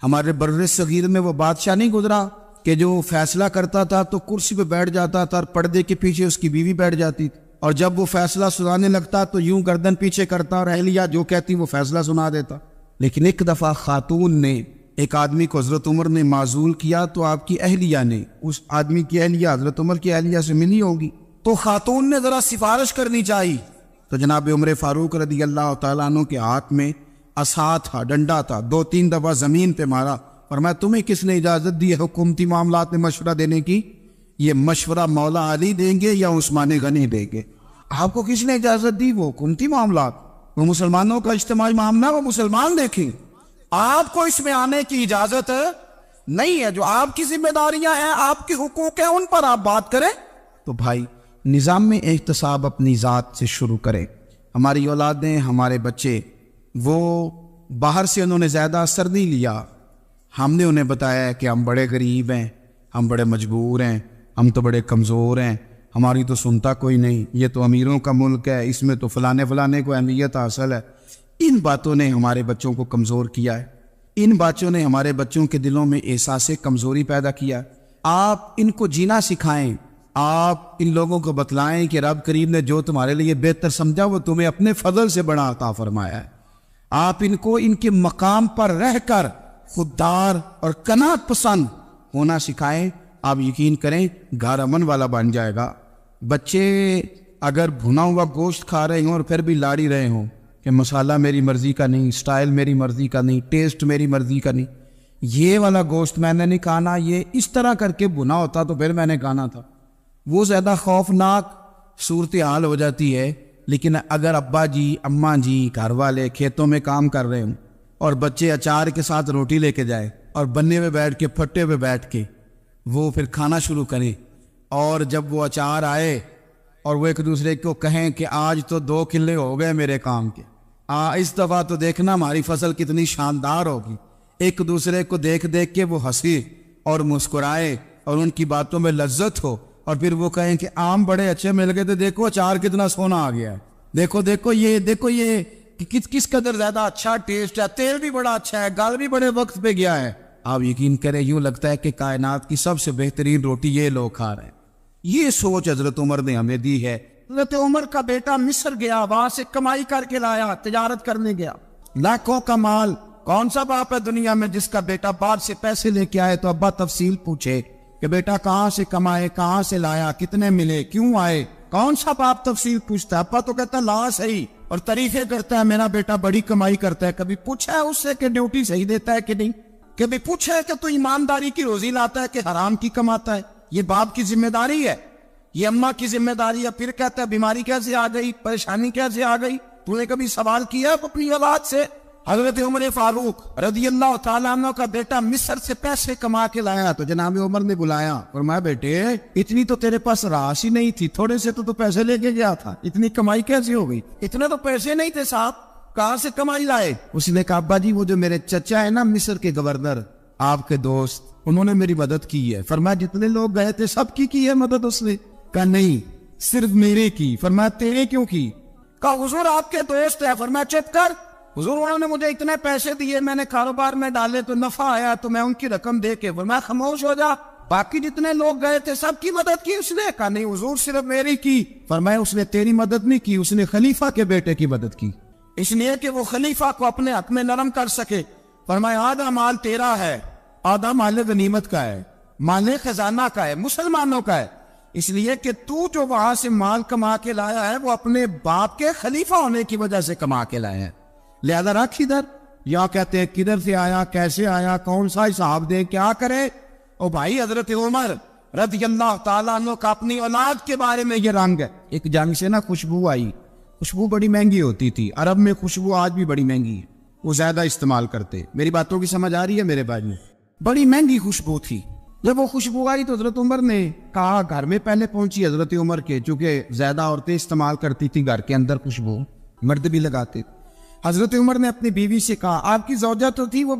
ہمارے بر صغیر میں وہ بادشاہ نہیں گزرا کہ جو فیصلہ کرتا تھا تو کرسی پہ بیٹھ جاتا تھا اور پردے کے پیچھے اس کی بیوی بیٹھ جاتی تھی، اور جب وہ فیصلہ سنانے لگتا تو یوں گردن پیچھے کرتا اور اہلیہ جو کہتی وہ فیصلہ سنا دیتا۔ لیکن ایک دفعہ خاتون نے ایک آدمی کو حضرت عمر نے معزول کیا تو آپ کی اہلیہ نے، اس آدمی کی اہلیہ حضرت عمر کی اہلیہ سے ملی ہوگی، تو خاتون نے ذرا سفارش کرنی چاہیے، تو جناب عمر فاروق رضی اللہ تعالیٰ عنہ کے ہاتھ میں عصا تھا، ڈنڈا تھا، 2-3 دفعہ زمین پہ مارا، فرمایا تمہیں کس نے اجازت دی ہے حکومتی معاملات میں مشورہ دینے کی؟ یہ مشورہ مولا علی دیں گے یا عثمان غنی دیں گے؟ آپ کو کس نے اجازت دی؟ وہ حکومتی معاملات، وہ مسلمانوں کا اجتماعی معاملہ، وہ مسلمان دیکھیں، آپ کو اس میں آنے کی اجازت نہیں ہے۔ جو آپ کی ذمہ داریاں ہیں، آپ کے حقوق ہیں، ان پر آپ بات کریں۔ تو بھائی نظام میں احتساب اپنی ذات سے شروع کریں۔ ہماری اولادیں، ہمارے بچے، وہ باہر سے انہوں نے زیادہ اثر نہیں لیا، ہم نے انہیں بتایا کہ ہم بڑے غریب ہیں، ہم بڑے مجبور ہیں، ہم تو بڑے کمزور ہیں، ہماری تو سنتا کوئی نہیں، یہ تو امیروں کا ملک ہے، اس میں تو فلانے کو اہمیت حاصل ہے۔ ان باتوں نے ہمارے بچوں کو کمزور کیا ہے، ان باتوں نے ہمارے بچوں کے دلوں میں احساس کمزوری پیدا کیا۔ آپ ان کو جینا سکھائیں، آپ ان لوگوں کو بتلائیں کہ رب کریم نے جو تمہارے لیے بہتر سمجھا وہ تمہیں اپنے فضل سے بڑا عطا فرمایا ہے۔ آپ ان کو ان کے مقام پر رہ کر خوددار اور قناعت پسند ہونا سکھائیں، آپ یقین کریں گھر امن والا بن جائے گا۔ بچے اگر بھنا ہوا گوشت کھا رہے ہوں اور پھر بھی لاڑی رہے ہوں کہ مسالہ میری مرضی کا نہیں، سٹائل میری مرضی کا نہیں، ٹیسٹ میری مرضی کا نہیں، یہ والا گوشت میں نے نہیں کھانا، یہ اس طرح کر کے بھنا ہوتا تو پھر میں نے کھانا تھا، وہ زیادہ خوفناک صورتحال ہو جاتی ہے۔ لیکن اگر ابا جی، اماں جی، گھر والے کھیتوں میں کام کر رہے ہوں اور بچے اچار کے ساتھ روٹی لے کے جائے اور بننے پہ بیٹھ کے، پھٹے پہ بیٹھ کے وہ پھر کھانا شروع کریں، اور جب وہ اچار آئے اور وہ ایک دوسرے کو کہیں کہ آج تو 2 کلے ہو گئے میرے کام کے، اس دفعہ تو دیکھنا ہماری فصل کتنی شاندار ہوگی، ایک دوسرے کو دیکھ دیکھ کے وہ ہنسی اور مسکرائے اور ان کی باتوں میں لذت ہو، اور پھر وہ کہیں کہ آم بڑے اچھے مل گئے تھے، دیکھو اچار کتنا سونا آ گیا ہے، دیکھو یہ کس قدر زیادہ اچھا ٹیسٹ ہے، تیل بھی بڑا اچھا ہے، گل بھی بڑے وقت پہ گیا ہے۔ آپ یقین کریں یوں لگتا ہے کہ کائنات کی سب سے بہترین روٹی یہ لوگ کھا رہے ہیں۔ یہ سوچ حضرت عمر نے ہمیں دی ہے۔ حضرت عمر کا بیٹا مصر گیا، وہاں سے کمائی کر کے لایا، تجارت کرنے گیا، لاکھوں کا مال۔ کون سا باپ ہے دنیا میں جس کا بیٹا باہر سے پیسے لے کے آئے تو ابا تفصیل پوچھے کہ بیٹا کہاں سے کمائے، کہاں سے لایا، کتنے ملے، کیوں آئے؟ کون سا باپ تفصیل پوچھتا ہے؟ ابا تو کہتا لا صحیح، اور تعریفیں کرتا ہے میرا بیٹا بڑی کمائی کرتا ہے۔ کبھی پوچھا ہے اس سے کہ ڈیوٹی صحیح دیتا ہے کہ نہیں؟ کبھی پوچھا ہے کہ تو ایمانداری کی روزی لاتا ہے کہ حرام کی کماتا ہے؟ یہ باپ کی ذمہ داری ہے، یہ اماں کی ذمہ داری ہے۔ پھر کہتا ہے بیماری کیسے آ گئی، پریشانی کیسے آ گئی؟ تو نے کبھی سوال کیا اپنی اولاد سے؟ حضرت عمر فاروق رضی اللہ تعالیٰ عنہ کا بیٹا مصر سے پیسے کما کے لایا تو جناب عمر نے بلایا، فرمایا بیٹے اتنی تو تیرے پاس راس ہی نہیں تھی، تھوڑے سے تو پیسے لے کے گیا تھا، اتنی کمائی کیسے ہو گئی؟ اتنے تو پیسے نہیں تھے صاحب، کہاں سے کمائی لائے؟ اس نے کہا ابا جی وہ جو میرے چچا ہے نا مصر کے گورنر، آپ کے دوست، انہوں نے میری مدد کی ہے۔ فرمایا جتنے لوگ گئے تھے سب کی ہے مدد اس نے؟ کہا نہیں صرف میرے کی۔ فرمایا تیرے کیوں کی؟ کہا حضور آپ کے دوست ہے۔ فرمایا چپ کر، حضور انہوں نے مجھے اتنے پیسے دیے، میں نے کاروبار میں ڈالے تو نفع آیا تو میں ان کی رقم دے کے۔ فرمایا خاموش ہو جا، باقی جتنے لوگ گئے تھے سب کی مدد کی اس نے؟ کہا نہیں حضور صرف میری کی۔ فرمایا اس نے تیری مدد نہیں کی، اس نے خلیفہ کے بیٹے کی مدد کی، اس لیے کہ وہ خلیفہ کو اپنے حق میں نرم کر سکے۔ فرمایا آدھا مال تیرا ہے، آدھا مال غنیمت کا ہے، مال خزانہ کا ہے، مسلمانوں کا ہے، اس لیے کہ تو جو وہاں سے مال کما کے لایا ہے وہ اپنے باپ کے خلیفہ ہونے کی وجہ سے کما کے لایا ہے، لہذا رکھ ادھر۔ یا کہتے ہیں کدھر سے آیا، کیسے آیا، کون سا حساب دے، کیا کرے؟ او بھائی حضرت عمر رضی اللہ تعالیٰ عنہ کا اپنی اولاد کے بارے میں یہ رنگ ہے۔ ایک جنگ سے نا خوشبو آئی، خوشبو بڑی مہنگی ہوتی تھی، عرب میں خوشبو آج بھی بڑی مہنگی ہے، وہ زیادہ استعمال کرتے۔ میری باتوں کی سمجھ آ رہی ہے میرے بھائی میں؟ بڑی مہنگی خوشبو تھی۔ جب وہ خوشبو آئی تو حضرت عمر نے کہا، گھر میں پہلے پہنچی حضرت عمر کے، چونکہ زیادہ عورتیں استعمال کرتی تھی گھر کے اندر خوشبو، مرد بھی لگاتے۔ حضرت عمر نے اپنی بیوی سے کہا، آپ کی زوجہ تو تھی وہ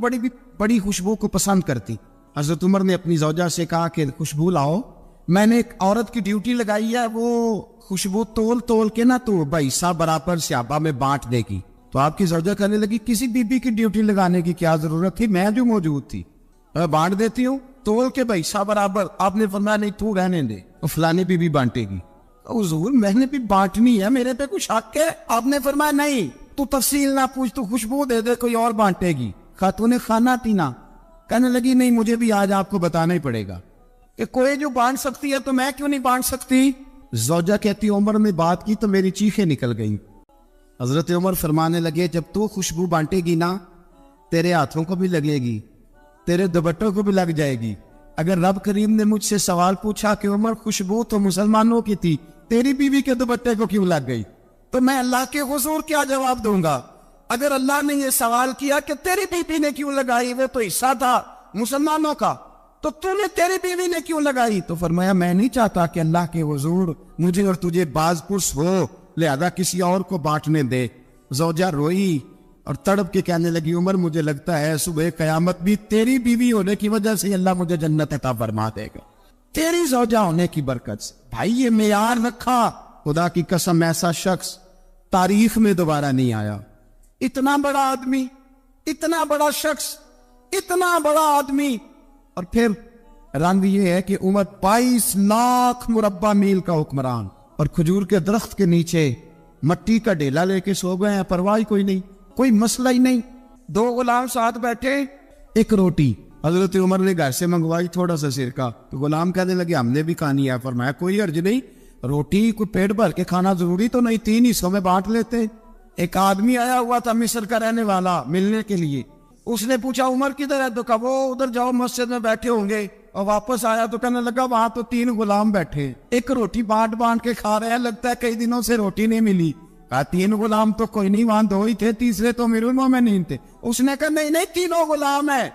بڑی خوشبو کو پسند کرتی۔ حضرت عمر نے اپنی زوجہ سے کہا کہ خوشبو لاؤ، میں نے ایک عورت کی ڈیوٹی لگائی ہے، وہ خوشبو تول کے نا تو حصہ برابر صحابہ میں بانٹ دے گی۔ تو آپ کی زوجہ کہنے لگی کسی بی بی کی ڈیوٹی لگانے کی کیا ضرورت تھی، میں جو موجود تھی میں بانٹ دیتی ہوں تول کے حصہ برابر۔ آپ نے فرمایا نہیں تو رہنے دے، فلانی بی بی بانٹے گی۔ حضور میں نے بھی بانٹنی ہے، میرے پہ کچھ حق ہے؟ آپ نے فرمایا نہیں، تو تفصیل نہ پوچھ، تو خوشبو دے دے، کوئی اور بانٹے گی۔ خاتون خانہ تھی نا، کہنے لگی نہیں مجھے بھی آج آپ کو بتانا ہی پڑے گا کہ کوئی جو بانٹ سکتی ہے تو میں کیوں نہیں بانٹ سکتی؟ زوجہ کہتی عمر نے بات کی تو میری چیخیں نکل گئیں۔ حضرت عمر فرمانے لگے جب تو خوشبو بانٹے گی نا تیرے ہاتھوں کو بھی لگے گی، تیرے دوپٹوں کو بھی لگ جائے گی۔ اگر رب کریم نے مجھ سے سوال پوچھا کہ عمر خوشبو تو مسلمانوں کی تھی، تیری بیوی کے دوپٹے کو کیوں لگ گئی، تو میں اللہ کے حضور کیا جواب دوں گا؟ اگر اللہ نے یہ سوال کیا کہ تیری بیوی نے کیوں لگائی، وہ تو حصہ تھا مسلمانوں کا، تو نے تیری بیوی نے کیوں لگائی؟ تو فرمایا میں نہیں چاہتا کہ اللہ کے حضور مجھے اور تجھے باز پرس ہو، لہذا کسی اور کو بانٹنے دے۔ زوجہ روئی اور تڑپ کے کہنے لگی عمر مجھے لگتا ہے صبح قیامت بھی تیری بیوی ہونے کی وجہ سے اللہ مجھے جنت عطا فرما دے گا، تیری زوجہ ہونے کی برکت سے۔ بھائی یہ معیار رکھا، خدا کی قسم ایسا شخص تاریخ میں دوبارہ نہیں آیا۔ اتنا بڑا آدمی، اتنا بڑا شخص، اتنا بڑا آدمی، اور پھر رنگ یہ ہے کہ عمر 22 لاکھ مربع میل کا حکمران، اور کھجور کے درخت کے نیچے مٹی کا ڈیلا لے کے سو گئے ہیں، پرواہ کوئی نہیں، کوئی مسئلہ ہی نہیں۔ 2 غلام ساتھ بیٹھے، ایک روٹی حضرت عمر نے گھر سے منگوائی، تھوڑا سا سرکہ، تو غلام کہنے لگے ہم نے بھی کھانی ہے۔ فرمایا کوئی حرج نہیں، روٹی کوئی پیٹ بھر کے کھانا ضروری تو نہیں، 3 حصوں میں بانٹ لیتے۔ ایک آدمی آیا ہوا تھا مصر کا رہنے والا ملنے کے لیے، اس نے پوچھا عمر کدھر ہے؟ تو کہا وہ ادھر جاؤ مسجد میں بیٹھے ہوں گے، اور واپس آیا تو کہنے لگا وہاں تو 3 غلام بیٹھے، ایک روٹی بانٹ کے کھا رہے ہیں، لگتا ہے کئی دنوں سے روٹی نہیں ملی۔ کہا 3 غلام تو کوئی نہیں، وہاں 2 ہی تھے، تیسرے تو امیر المومنین تھے۔ اس نے کہا نہیں 3 غلام ہیں،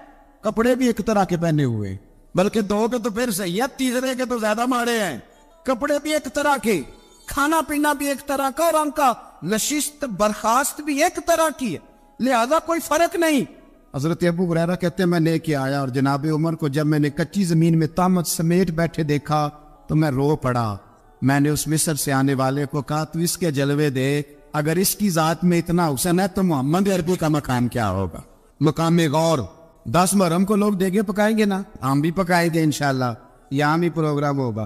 کپڑے بھی ایک طرح کے پہنے ہوئے، بلکہ 2 کے تو پھر صحیح ہے، تیسرے کے تو زیادہ مارے ہیں، کپڑے بھی ایک طرح کے، کھانا پینا بھی ایک طرح کا، اور ان کا نشست برخاست بھی ایک طرح کی ہے، لہذا کوئی فرق نہیں۔ حضرت ابو ہریرہ کہتے ہیں میں لے کے آیا، اور جناب عمر کو جب میں نے کچی زمین میں تامت سمیٹ بیٹھے دیکھا تو میں رو پڑا۔ میں نے اس مصر سے آنے والے کو کہا تو اس کے جلوے دیکھ، اگر اس کی ذات میں اتنا حسن ہے تو محمد عربی کا مقام کیا ہوگا؟ مقام غور۔ 10 محرم کو لوگ دیگے پکائیں گے نا، ہم بھی پکائیں گے انشاءاللہ، یہاں بھی پروگرام ہوگا۔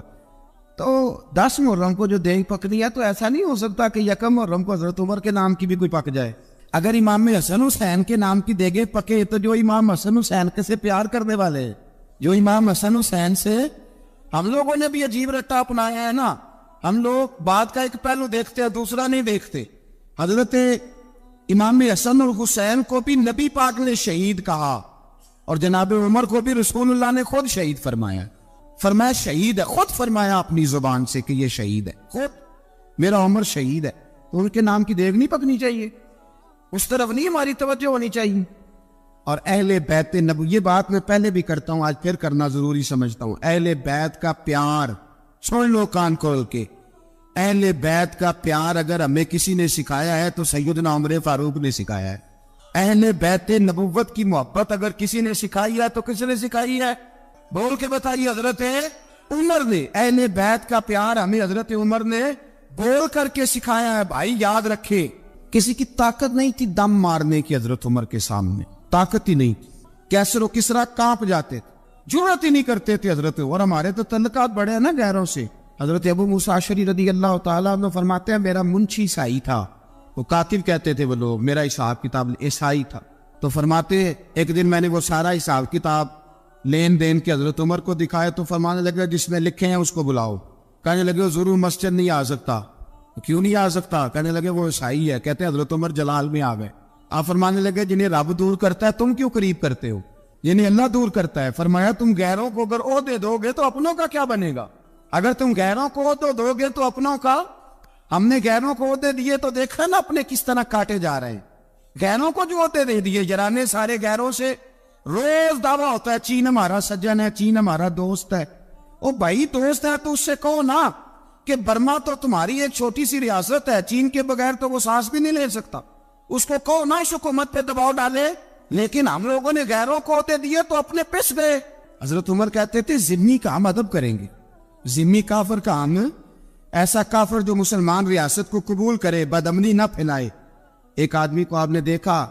تو 10 محرم کو جو دیگ پکنی ہے تو ایسا نہیں ہو سکتا کہ 1 محرم کو حضرت عمر کے نام کی بھی کوئی پک جائے۔ اگر امام حسن حسین کے نام کی دیگیں پکے تو جو امام حسن حسین کے سے پیار کرنے والے ہیں، جو امام حسن حسین سے، ہم لوگوں نے بھی عجیب رٹا اپنایا ہے نا، ہم لوگ بات کا ایک پہلو دیکھتے ہیں دوسرا نہیں دیکھتے۔ حضرت امام حسن اور حسین کو بھی نبی پاک نے شہید کہا، اور جناب عمر کو بھی رسول اللہ نے خود شہید فرمایا، فرمایا شہید ہے، خود فرمایا اپنی زبان سے کہ یہ شہید ہے، خود میرا عمر شہید ہے، تو ان کے نام کی دیگ نہیں پکنی چاہیے، اس طرف نہیں ہماری توجہ ہونی چاہیے۔ اور اہل بیت نبوی، یہ بات میں پہلے بھی کرتا ہوں، آج پھر کرنا ضروری سمجھتا ہوں، اہل بیت کا پیار سن لو کان کھول کے، اہل بیت کا پیار اگر ہمیں کسی نے سکھایا ہے تو سیدنا عمر فاروق نے سکھایا ہے۔ اہل بیت نبوت کی محبت اگر کسی نے سکھائی ہے تو کس نے سکھائی ہے؟ بول کے بتائیے، حضرت عمر نے۔ اہل بیت کا پیار ہمیں حضرت عمر نے بول کر کے سکھایا ہے۔ بھائی یاد رکھے، کسی کی طاقت نہیں تھی دم مارنے کی حضرت عمر کے سامنے، طاقت ہی نہیں تھی، کیسر و کسرا کانپ جاتے تھے، جرأت ہی نہیں کرتے تھے حضرت عمر۔ ہمارے تو تعلقات بڑے ہیں نا غیروں سے۔ حضرت ابو موسیٰ اشعری رضی اللہ تعالیٰ عنہ فرماتے ہیں میرا منشی عیسائی تھا، وہ کاتب کہتے تھے وہ لوگ، میرا حساب کتاب عیسائی تھا، تو فرماتے ایک دن میں نے وہ سارا حساب کتاب لین دین کے حضرت عمر کو دکھائے تو فرمانے لگے جس میں لکھے ہیں اس کو بلاؤ۔ کہنے لگے ضرور مسجد نہیں آ سکتا۔ کیوں نہیں آ سکتا؟ کہنے لگے وہ عیسائی ہے۔ کہتے ہیں حضرت عمر جلال میں آ گئے۔ آپ فرمانے لگے جنہیں رب دور کرتا ہے تم کیوں قریب کرتے ہو؟ جنہیں اللہ دور کرتا ہے۔ فرمایا تم غیروں کو اگر عہدے دو گے تو اپنوں کا کیا بنے گا؟ اگر تم غیروں کو عہدے دو گے تو اپنوں کا۔ ہم نے غیروں کو عہدے دیے تو دیکھا نا اپنے کس طرح کاٹے جا رہے ہیں۔ غیروں کو جو عہدے دے دیے، جرانے سارے غیروں سے روز دعویٰ ہوتا ہے چین ہمارا سجن ہے، چین ہمارا دوست ہے۔ او بھائی دوست ہے تو اس سے کہو نا کہ برما تو تمہاری ایک چھوٹی سی ریاست ہے، چین کے بغیر تو وہ سانس بھی نہیں لے سکتا، اس کو کہو نا اس حکومت پہ دباؤ ڈالے۔ لیکن ہم لوگوں نے غیروں کو عہدے دیے تو اپنے پس گئے۔ حضرت عمر کہتے تھے ذمہ کا ہم ادب کریں گے، ذمہ کافر کا ہم، ایسا کافر جو مسلمان ریاست کو قبول کرے، بدامنی نہ پھیلائے۔ ایک آدمی کو آپ نے دیکھا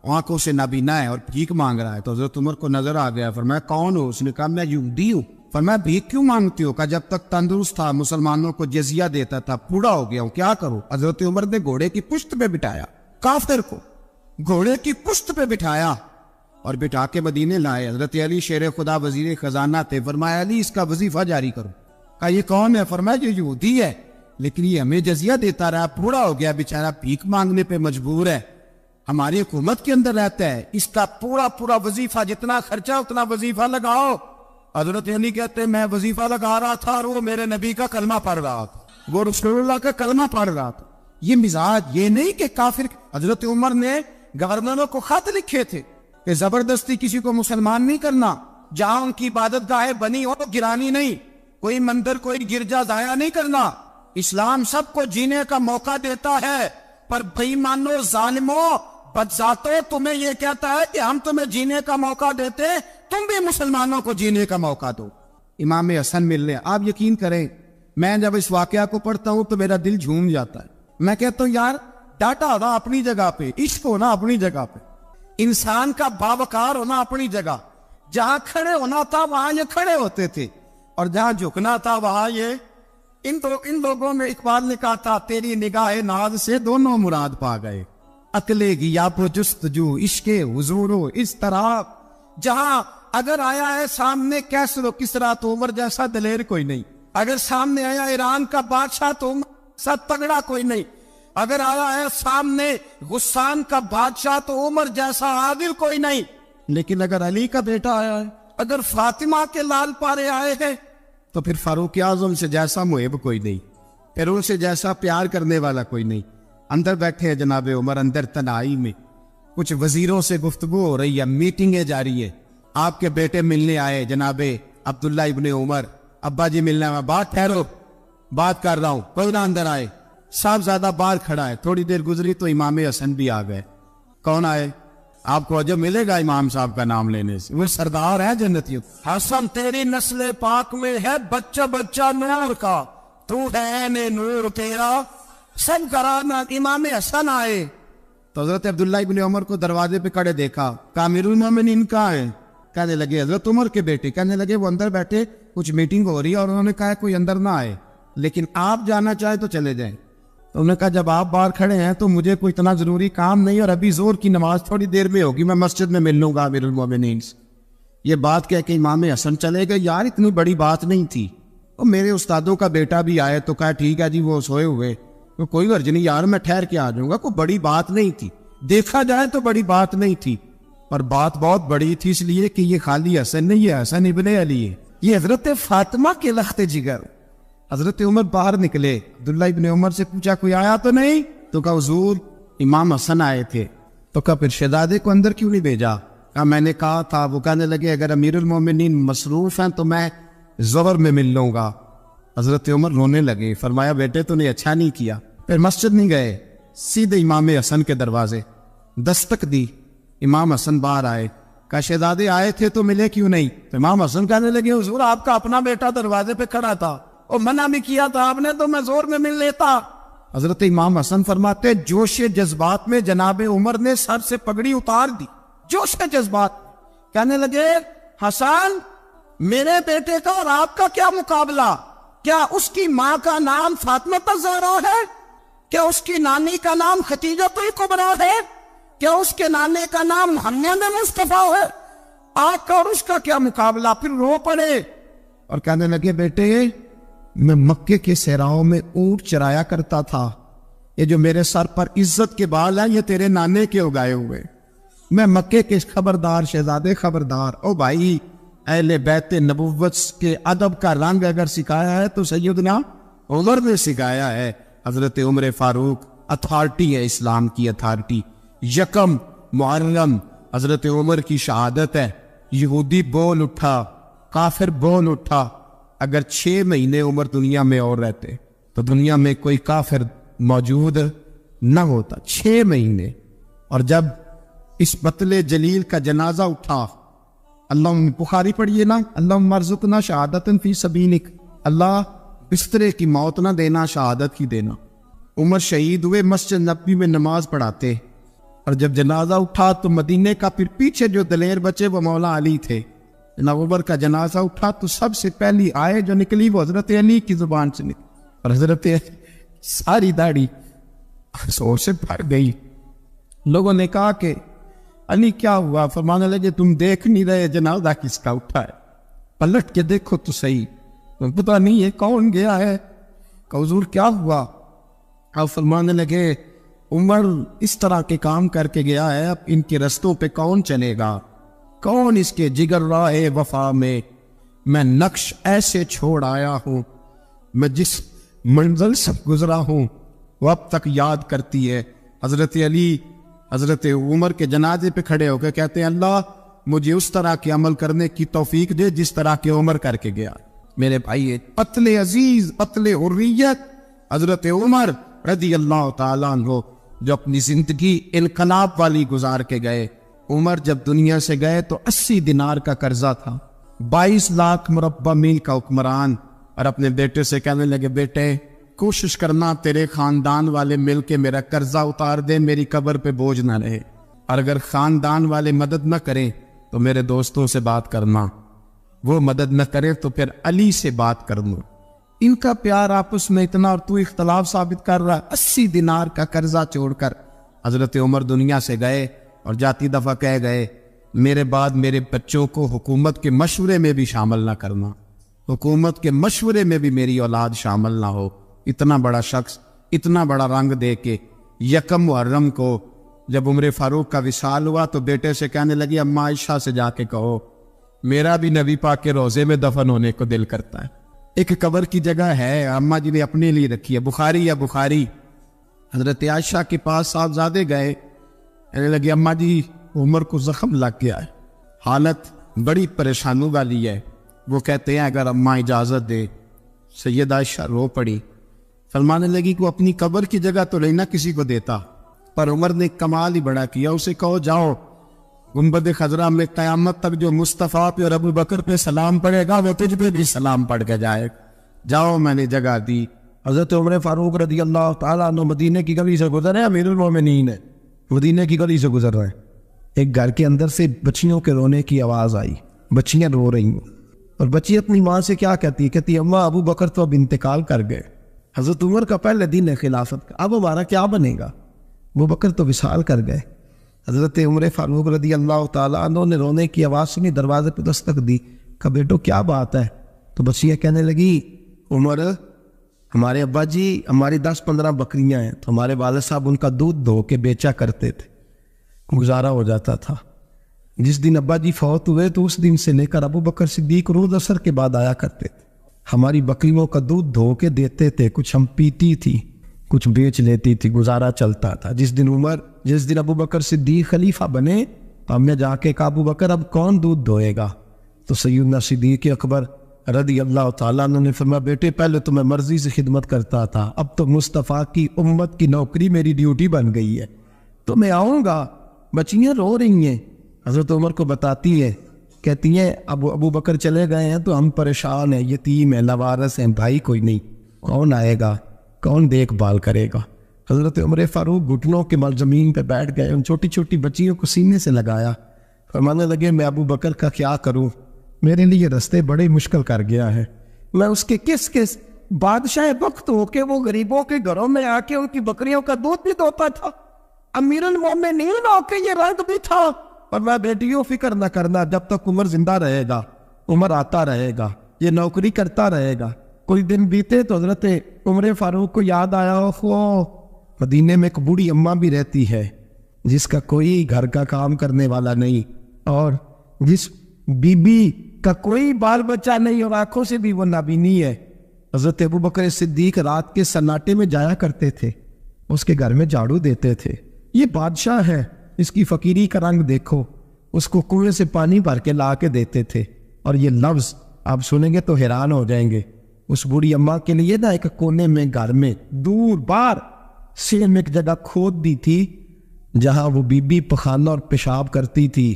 آنکھوں سے نابینا ہے اور بھیک مانگ رہا ہے، تو حضرت عمر کو نظر آ گیا، فرمایا کون ہو؟ اس نے کہا میں یہودی ہوں۔ فرمایا بھیک کیوں مانگتی ہو؟ کہا جب تک تندرست تھا مسلمانوں کو جزیہ دیتا تھا، بوڑھا ہو گیا ہوں کیا کروں؟ حضرت عمر نے گھوڑے کی پشت پہ بٹھایا، کافر کو گھوڑے کی پشت پہ بٹھایا اور بٹھا کے مدینے لائے. حضرت علی شیر خدا وزیر خزانہ تھے. فرمایا علی اس کا وظیفہ جاری کرو. کہا یہ کون ہے؟ فرمایا یہ یہودی ہے لیکن یہ ہمیں جزیہ دیتا رہا, بوڑھا ہو گیا بیچارہ, بھیک مانگنے پہ مجبور ہے, ہماری حکومت کے اندر رہتا ہے, اس کا پورا وظیفہ جتنا خرچہ اتنا وظیفہ لگاؤ. حضرت علی کہتے ہیں میں وظیفہ لگا رہا تھا اور وہ میرے نبی کا کلمہ پڑھ رہا تھا, وہ رسول اللہ کا کلمہ پڑھ رہا تھا. یہ مزاج, یہ نہیں کہ کافر. حضرت عمر نے گورنروں کو خط لکھے تھے کہ زبردستی کسی کو مسلمان نہیں کرنا, جہاں ان کی عبادت گاہیں بنی ہو گرانی نہیں, کوئی مندر کوئی گرجا ضائع نہیں کرنا. اسلام سب کو جینے کا موقع دیتا ہے, پر بے ایمانو ظالمو بدذاتو تمہیں یہ کہتا ہے کہ ہم تمہیں جینے کا موقع دیتے, تم بھی مسلمانوں کو جینے کا موقع دو. امام حسن ملنے, آپ یقین کریں میں جب اس واقعہ کو پڑھتا ہوں تو میرا دل جھوم جاتا ہے. میں کہتا ہوں یار ڈاٹا ہونا اپنی جگہ پہ, عشق ہونا اپنی جگہ پہ, انسان کا باوقار ہونا اپنی جگہ. جہاں کھڑے ہونا تھا وہاں یہ کھڑے ہوتے تھے, اور جہاں جھکنا تھا وہاں یہ. ان لوگوں میں اقبال نے کہا تھا تیری نگاہ ناز سے دونوں مراد پا گئے, عقلِ غیاب و جستجو عشق حضور و اس طرح. جہاں اگر آیا ہے سامنے کیسر و کسرا تو عمر جیسا دلیر کوئی نہیں, اگر سامنے آیا ایران کا بادشاہ تو عمر جیسا تگڑا کوئی نہیں, اگر آیا ہے سامنے غسان کا بادشاہ تو عمر جیسا عادل کوئی نہیں. لیکن اگر علی کا بیٹا آیا ہے, اگر فاطمہ کے لال پارے آئے ہیں, تو پھر فاروق اعظم سے جیسا محب کوئی نہیں, پھر ان سے جیسا پیار کرنے والا کوئی نہیں. اندر بیٹھے ہیں جناب عمر, اندر تنہائی میں کچھ وزیروں سے گفتگو ہو رہی ہے, میٹنگیں جاری ہے. آپ کے بیٹے ملنے آئے جناب عبداللہ ابن عمر, ابا جی ملنا ہے. بات ٹھہرو, بات کر رہا ہوں, کوئی نہ اندر آئے. صاحبزادہ باہر کھڑا ہے. تھوڑی دیر گزری تو امام حسن بھی آ گئے. کون آئے؟ آپ کو عجب ملے گا امام صاحب کا نام لینے سے, وہ سردار ہے جنتیوں. حسن تیری نسل پاک میں ہے بچہ بچہ نور کا, تو ہے نور تیرا سب کرانا. امام حسن آئے تو حضرت عبداللہ ابن عمر کو دروازے پہ کھڑے دیکھا. امیر المومنین کہاں ہے؟ کہنے لگے حضرت عمر کے بیٹے. کہنے لگے وہ اندر بیٹھے, کچھ میٹنگ ہو رہی ہے اور انہوں نے کہا کوئی اندر نہ آئے, لیکن آپ جانا چاہے تو چلے جائیں. تو انہوں نے کہا جب آپ باہر کھڑے ہیں تو مجھے کوئی اتنا ضروری کام نہیں, اور ابھی زور کی نماز تھوڑی دیر میں ہوگی, میں مسجد میں مل لوں گا امیر المومنین سے. یہ بات کہہ کے امام حسن چلے گئے. یار اتنی بڑی بات نہیں تھی. اور میرے استادوں کا بیٹا بھی آئے تو کہا ٹھیک ہے جی, وہ سوئے ہوئے, کوئی غرض نہیں یار, میں ٹھہر کے آ جاؤں گا, کوئی بڑی بات نہیں تھی. دیکھا جائے تو بڑی بات نہیں تھی, پر بات بہت بڑی تھی, اس لیے کہ یہ خالی حسن نہیں ہے, حسن ابن علی ہے, یہ حضرت فاطمہ کے لخت جگر. حضرت عمر باہر نکلے, عبداللہ ابن عمر سے پوچھا کوئی آیا تو نہیں؟ تو کہا حضور امام حسن آئے تھے. تو کہا پھر شہزادے کو اندر کیوں نہیں بھیجا؟ کہا میں نے کہا تھا. وہ کہنے لگے اگر امیر المومنین مصروف ہیں تو میں ظہر میں مل لوں گا. حضرت عمر رونے لگے. فرمایا بیٹے تو نے اچھا نہیں کیا. پھر مسجد نہیں گئے, سیدھے امام حسن کے دروازے دستک دی. امام حسن باہر آئے. کہا شہزادے آئے تھے تو ملے کیوں نہیں؟ تو امام حسن کہنے لگے حضور آپ کا اپنا بیٹا دروازے پہ کھڑا تھا, اور منع بھی کیا تھا آپ نے, تو میں زور میں مل لیتا. حضرت امام حسن فرماتے جوش جذبات میں جناب عمر نے سر سے پگڑی اتار دی. جوش جذبات کہنے لگے حسن میرے بیٹے کا اور آپ کا کیا مقابلہ؟ کیا اس کی ماں کا نام فاطمہ الزہرا ہے؟ کیا اس کی نانی کا نام خدیجہ کبریٰ ہے؟ کیا اس کے نانے کا نام محمد مصطفیٰ ہے؟ آپ کا اور اس کا کیا مقابلہ؟ پھر رو پڑے اور کہنے لگے بیٹے میں مکے کے صحراؤں میں اونٹ چرایا کرتا تھا, یہ جو میرے سر پر عزت کے بال ہیں یہ تیرے نانے کے اگائے ہوئے. میں مکے کے خبردار شہزادے خبردار. او بھائی اہل بیت نبوت کے ادب کا رنگ اگر سکھایا ہے تو سیدنا عمر نے سکھایا ہے. حضرت عمر فاروق اتھارٹی ہے, اسلام کی اتھارٹی. یکم محرم حضرت عمر کی شہادت ہے. یہودی بول اٹھا, کافر بول اٹھا. اگر 6 مہینے عمر دنیا میں اور رہتے تو دنیا میں کوئی کافر موجود نہ ہوتا. 6 مہینے. اور جب اس بطل جلیل کا جنازہ اٹھا, اللہ بخاری پڑھیے نا, اللہ مرزقنا شہادت فی سبیلک, اللہ بسترے کی موت نہ دینا, شہادت کی دینا. عمر شہید ہوئے, مسجد نبوی میں نماز پڑھاتے, اور جب جنازہ اٹھا تو مدینے کا پھر پیچھے جو دلیر بچے وہ مولا علی تھے. جناب عمر کا جنازہ اٹھا تو سب سے پہلی آئے جو نکلی وہ حضرت علی کی زبان سے نکلی, اور حضرت ساری داڑھی افسوس سے بھر گئی. لوگوں نے کہا کہ علی کیا ہوا؟ فرمانے لگے تم دیکھ نہیں رہے جنازہ کس کا اٹھا ہے؟ پلٹ کے دیکھو تو صحیح، پتہ نہیں ہے کون گیا ہے۔ کہ حضور کیا ہوا؟ آپ فرمانے لگے عمر اس طرح کے کام کر کے گیا ہے، اب ان کے رستوں پہ کون چلے گا؟ کون اس کے جگر راہ وفا میں نقش ایسے چھوڑ آیا ہوں، میں جس منزل سے گزرا ہوں وہ اب تک یاد کرتی ہے۔ حضرت علی حضرت عمر کے جنازے پہ کھڑے ہو کے کہتے ہیں اللہ مجھے اس طرح کے عمل کرنے کی توفیق دے جس طرح کے عمر کر کے گیا۔ میرے بھائی قتل عزیز، قتل حریت، حضرت عمر رضی اللہ تعالیٰ عنہ جو اپنی زندگی انقلاب والی گزار کے گئے۔ عمر جب دنیا سے گئے تو 80 دینار کا قرضہ تھا، 22 لاکھ مربع میل کا حکمران، اور اپنے بیٹے سے کہنے لگے بیٹے کوشش کرنا تیرے خاندان والے مل کے میرا قرضہ اتار دے، میری قبر پہ بوجھ نہ رہے، اور اگر خاندان والے مدد نہ کریں تو میرے دوستوں سے بات کرنا، وہ مدد نہ کرے تو پھر علی سے بات کرنا۔ ان کا پیار آپس میں اتنا، اور تو اختلاف ثابت کر رہا۔ 80 دینار کا قرضہ چھوڑ کر حضرت عمر دنیا سے گئے، اور جاتی دفعہ کہہ گئے میرے بعد میرے بچوں کو حکومت کے مشورے میں بھی شامل نہ کرنا، حکومت کے مشورے میں بھی میری اولاد شامل نہ ہو۔ اتنا بڑا شخص اتنا بڑا رنگ دے کے یکم محرم کو جب عمر فاروق کا وصال ہوا تو بیٹے سے کہنے لگی اماں عائشہ سے جا کے کہو میرا بھی نبی پاک کے روزے میں دفن ہونے کو دل کرتا ہے۔ ایک قبر کی جگہ ہے اماں جی نے اپنے لیے رکھی ہے، بخاری یا بخاری۔ حضرت عائشہ کے پاس صاحبزادے گئے، کہنے لگے اماں جی عمر کو زخم لگ گیا ہے، حالت بڑی پریشانی والی ہے۔ وہ کہتے ہیں اگر اماں اجازت دے۔ سید عائشہ رو پڑی، فرمانے لگی کہ اپنی قبر کی جگہ تو نہیں نہ کسی کو دیتا، پر عمر نے کمال ہی بڑا کیا، اسے کہو جاؤ گنبد خضرا میں قیامت تک جو مصطفیٰ پہ اور ابو بکر پہ سلام پڑے گا وہ تجھ پہ بھی سلام پڑھ کے جائے، جاؤ میں نے جگہ دی۔ حضرت عمر فاروق رضی اللہ تعالیٰ عنہ مدینے کی گلی سے گزر رہے ہیں، امیر المومنین ہے، مدینے کی گلی سے گزر رہے ہیں، ایک گھر کے اندر سے بچیوں کے رونے کی آواز آئی، بچیاں رو رہی ہیں، اور بچی اپنی ماں سے کیا کہتی ہے؟ کہتی اماں ابو بکر تو اب انتقال کر گئے، حضرت عمر کا پہلے دن ہے خلافت کا، اب ہمارا کیا بنے گا؟ ابو بکر تو وصال کر گئے۔ حضرت عمر فاروق رضی اللہ تعالیٰ عنہ نے رونے کی آواز سنی، دروازے پہ دستک دی، کہا بیٹو کیا بات ہے؟ تو بچیاں کہنے لگی عمر ہمارے ابا جی ہماری 10-15 بکریاں ہیں، تو ہمارے والد صاحب ان کا دودھ دھو کے بیچا کرتے تھے، گزارا ہو جاتا تھا۔ جس دن ابا جی فوت ہوئے تو اس دن سے لے کر ابو بکر صدیق روز عصر کے بعد آیا کرتے تھے، ہماری بکریوں کا دودھ دھو کے دیتے تھے، کچھ ہم پیتی تھی کچھ بیچ لیتی تھی، گزارا چلتا تھا۔ جس دن ابو بکر صدیق خلیفہ بنے تو ہم نے جا کے کہا ابو بکر اب کون دودھ دھوئے گا؟ تو سیدنا صدیق اکبر رضی اللہ تعالیٰ عنہ نے فرمایا بیٹے پہلے تو میں مرضی سے خدمت کرتا تھا، اب تو مصطفیٰ کی امت کی نوکری میری ڈیوٹی بن گئی ہے، تو میں آؤں گا۔ بچیاں رو رہی ہیں، حضرت عمر کو بتاتی ہے، کہتی ہیں ابو بکر چلے گئے ہیں تو ہم پریشان ہیں، یتیم ہیں، لاوارث ہیں، بھائی کوئی نہیں، کون آئے گا، کون دیکھ بھال کرے گا؟ حضرت عمر فاروق گھٹنوں کے بل زمین پہ بیٹھ گئے، ان چھوٹی چھوٹی بچیوں کو سینے سے لگایا، فرمانے لگے میں ابو بکر کا کیا کروں، میرے لیے رستے بڑے مشکل کر گیا ہے، میں اس کے کس بادشاہ وقت ہو کے وہ غریبوں کے گھروں میں آ کے ان کی بکریوں کا دودھ بھی دھوتا تھا، امیر المومنین ہو کے یہ رنگ بھی تھا۔ اور میں بیٹیوں فکر نہ کرنا، جب تک عمر زندہ رہے گا عمر آتا رہے گا، یہ نوکری کرتا رہے گا۔ کوئی دن بیتے تو حضرت عمر فاروق کو یاد آیا مدینے میں ایک بوڑھی اماں بھی رہتی ہے جس کا کوئی گھر کا کام کرنے والا نہیں، اور جس بی بی کا کوئی بال بچہ نہیں، اور آنکھوں سے بھی وہ نابینی ہے۔ حضرت ابو بکر صدیق رات کے سناٹے میں جایا کرتے تھے، اس کے گھر میں جھاڑو دیتے تھے، یہ بادشاہ ہے، اس کی فقیری کا رنگ دیکھو، اس کو کنویں سے پانی بھر کے لا کے دیتے تھے۔ اور یہ لفظ آپ سنیں گے تو حیران ہو جائیں گے، اس بوڑھی اماں کے لیے نا ایک کونے میں گھر میں دور بار سیل میں ایک جگہ کھود دی تھی جہاں وہ بی بی پخانہ اور پیشاب کرتی تھی۔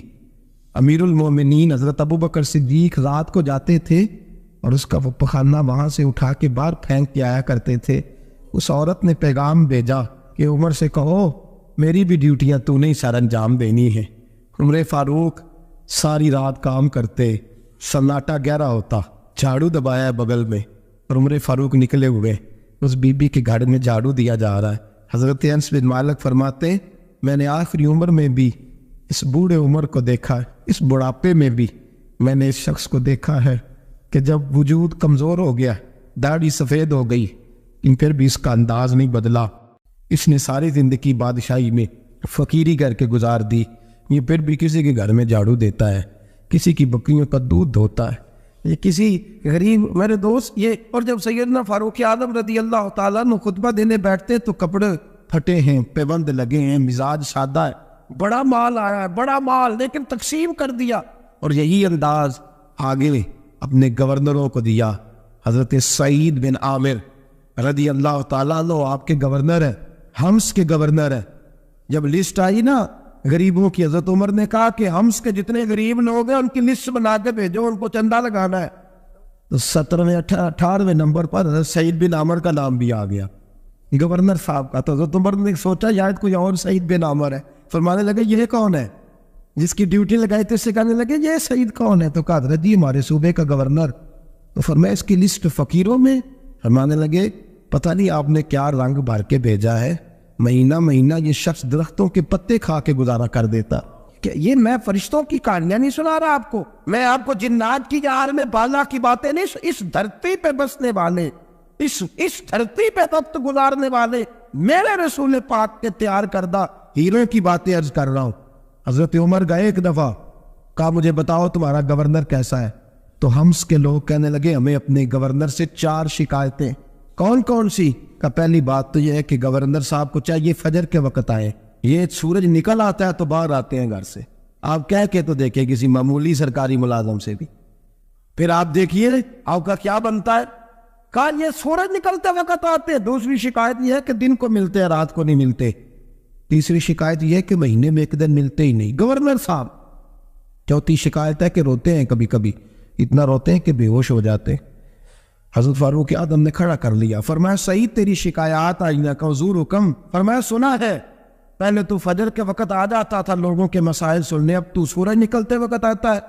امیر المومنین حضرت ابو بکر صدیق رات کو جاتے تھے اور اس کا وہ پخانہ وہاں سے اٹھا کے باہر پھینک کے آیا کرتے تھے۔ اس عورت نے پیغام بھیجا کہ عمر سے کہو میری بھی ڈیوٹیاں تو نہیں سر انجام دینی ہے۔ عمر فاروق ساری رات کام کرتے، سناٹا گہرا ہوتا، جھاڑو دبایا ہے بغل میں، اور عمر فاروق نکلے ہوئے اس بی بی کے گھر میں جھاڑو دیا جا رہا ہے۔ حضرت انس بن مالک فرماتے میں نے آخری عمر میں بھی اس بوڑھے عمر کو دیکھا ہے، اس بڑھاپے میں بھی میں نے اس شخص کو دیکھا ہے کہ جب وجود کمزور ہو گیا، داڑھی سفید ہو گئی، لیکن پھر بھی اس کا انداز نہیں بدلا۔ اس نے ساری زندگی بادشاہی میں فقیری کر کے گزار دی، یہ پھر بھی کسی کے گھر میں جھاڑو دیتا ہے، کسی کی بکریوں کا دودھ دھوتا ہے، یہ کسی غریب میرے دوست یہ۔ اور جب سیدنا فاروق اعظم رضی اللہ تعالیٰ عنہ خطبہ دینے بیٹھتے تو کپڑے پھٹے ہیں، پیبند لگے ہیں، مزاج سادہ ہے، بڑا مال آیا ہے، بڑا مال، لیکن تقسیم کر دیا۔ اور یہی انداز آگے اپنے گورنروں کو دیا۔ حضرت سعید بن عامر رضی اللہ تعالیٰ عنہ آپ کے گورنر ہیں، حمص کے گورنر ہیں۔ جب لسٹ آئی نا غریبوں کی، حضرت عمر نے کہا کہ حمص کے جتنے غریب لوگ ہیں ان کی لسٹ بنا کے بھیجو، ان کو چندہ لگانا ہے۔ تو 17ویں 18ویں نمبر پر حضرت سعید بن عامر کا نام بھی آ گیا، گورنر صاحب کا۔ تو حضرت عمر نے سوچا شاید کوئی اور سعید بن عامر ہے، فرمانے لگے یہ کون ہے جس کی ڈیوٹی لگائی تھی؟ اس سے کہنے لگے یہ سعید کون ہے؟ تو کہا حضرت جی ہمارے صوبے کا گورنر۔ تو فرمایا اس کی لسٹ فقیروں میں؟ فرمانے لگے پتہ نہیں آپ نے کیا رنگ بھر کے بھیجا ہے، مہینہ مہینہ یہ شخص درختوں کے پتے کھا کے گزارا کر دیتا۔ کہ یہ میں فرشتوں کی کہانیاں نہیں سنا رہا آپ کو، میں آپ کو جنات کی جہار میں بالا کی باتیں نہیں، اس دھرتی پہ بسنے والے، اس دھرتی پہ وقت گزارنے والے میرے رسول پاک کے تیار کردہ ہیروں کی باتیں عرض کر رہا ہوں۔ حضرت عمر گئے ایک دفعہ، کہا مجھے بتاؤ تمہارا گورنر کیسا ہے؟ تو حمص کے لوگ کہنے لگے ہمیں اپنے گورنر سے 4 شکایتیں۔ کون کون سی؟ کا پہلی بات تو یہ ہے کہ گورنر صاحب کو چاہیے فجر کے وقت آئے، یہ سورج نکل آتا ہے تو باہر آتے ہیں گھر سے، آپ کہہ کے تو دیکھیں کسی معمولی سرکاری ملازم سے بھی، پھر آپ دیکھیے آپ کا کیا بنتا ہے۔ کہا یہ سورج نکلتے وقت آتے ہیں۔ دوسری شکایت یہ ہے کہ دن کو ملتے ہیں رات کو نہیں ملتے۔ تیسری شکایت یہ ہے کہ مہینے میں ایک دن ملتے ہی نہیں گورنر صاحب۔ چوتھی شکایت ہے کہ روتے ہیں، کبھی کبھی اتنا روتے ہیں کہ بے ہوش ہو جاتے ہیں۔ حضرت فاروق اعظم نے کھڑا کر لیا، فرمایا سعید تیری شکایات آئینہ کا حضور حکم۔ فرمایا سنا ہے، پہلے تو فجر کے وقت آ جاتا تھا لوگوں کے مسائل سننے، اب تو سورج نکلتے وقت آتا ہے۔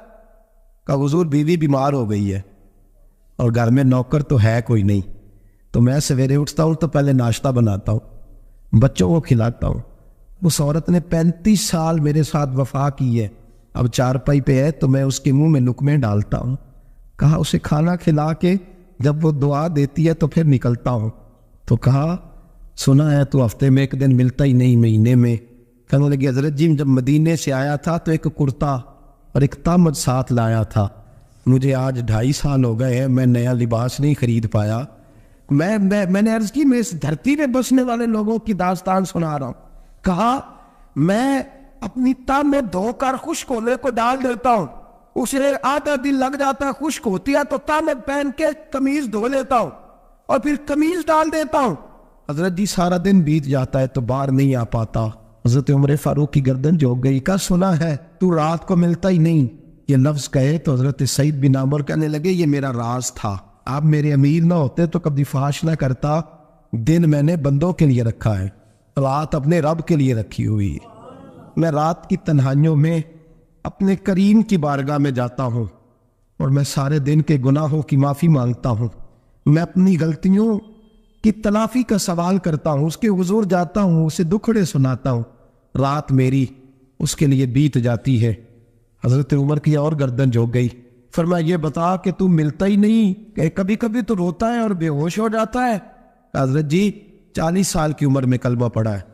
کہا حضور بیوی بیمار ہو گئی ہے اور گھر میں نوکر تو ہے کوئی نہیں، تو میں سویرے اٹھتا ہوں تو پہلے ناشتہ بناتا ہوں، بچوں کو کھلاتا ہوں۔ اس عورت نے 35 سال میرے ساتھ وفا کی ہے، اب چارپائی پہ ہے تو میں اس کے منہ میں لقمے ڈالتا ہوں۔ کہا اسے کھانا کھلا کے جب وہ دعا دیتی ہے تو پھر نکلتا ہوں۔ تو کہا سنا ہے تو ہفتے میں ایک دن ملتا ہی نہیں، مہینے میں۔ کہنے لگی حضرت جی جب مدینے سے آیا تھا تو ایک کرتا اور ایک تامت ساتھ لایا تھا، مجھے آج 2.5 سال ہو گئے ہیں، میں نیا لباس نہیں خرید پایا۔ میں نے عرض کی میں اس دھرتی پہ بسنے والے لوگوں کی داستان سنا رہا ہوں۔ کہا میں اپنی تاب میں دھو کر خشک ہونے کو ڈال دیتا ہوں، اسے آدھا دن لگ جاتا ہے، خشک ہوتی ہے تو تاب میں پہن کے قمیض دھو لیتا ہوں اور پھر قمیض ڈال دیتا ہوں۔ حضرت جی سارا دن بیت جاتا ہے تو باہر نہیں آ پاتا۔ حضرت عمر فاروق کی گردن جھک گئی، کا سنا ہے تو رات کو ملتا ہی نہیں، یہ لفظ کہے تو حضرت سعید بن عامر کہنے لگے یہ میرا راز تھا، آپ میرے امیر نہ ہوتے تو کبھی فحش نہ کرتا، دن میں نے بندوں کے لیے رکھا ہے، رات اپنے رب کے لیے رکھی ہوئی ہے۔ میں رات کی تنہائیوں میں اپنے کریم کی بارگاہ میں جاتا ہوں اور میں سارے دن کے گناہوں کی معافی مانگتا ہوں، میں اپنی غلطیوں کی تلافی کا سوال کرتا ہوں، اس کے حضور جاتا ہوں، اسے دکھڑے سناتا ہوں، رات میری اس کے لیے بیت جاتی ہے۔ حضرت عمر کی اور گردن جھک گئی، فرمایا یہ بتا کہ تو ملتا ہی نہیں، کہ کبھی کبھی تو روتا ہے اور بے ہوش ہو جاتا ہے۔ حضرت جی 40 سال کی عمر میں کلمہ پڑھا ہے،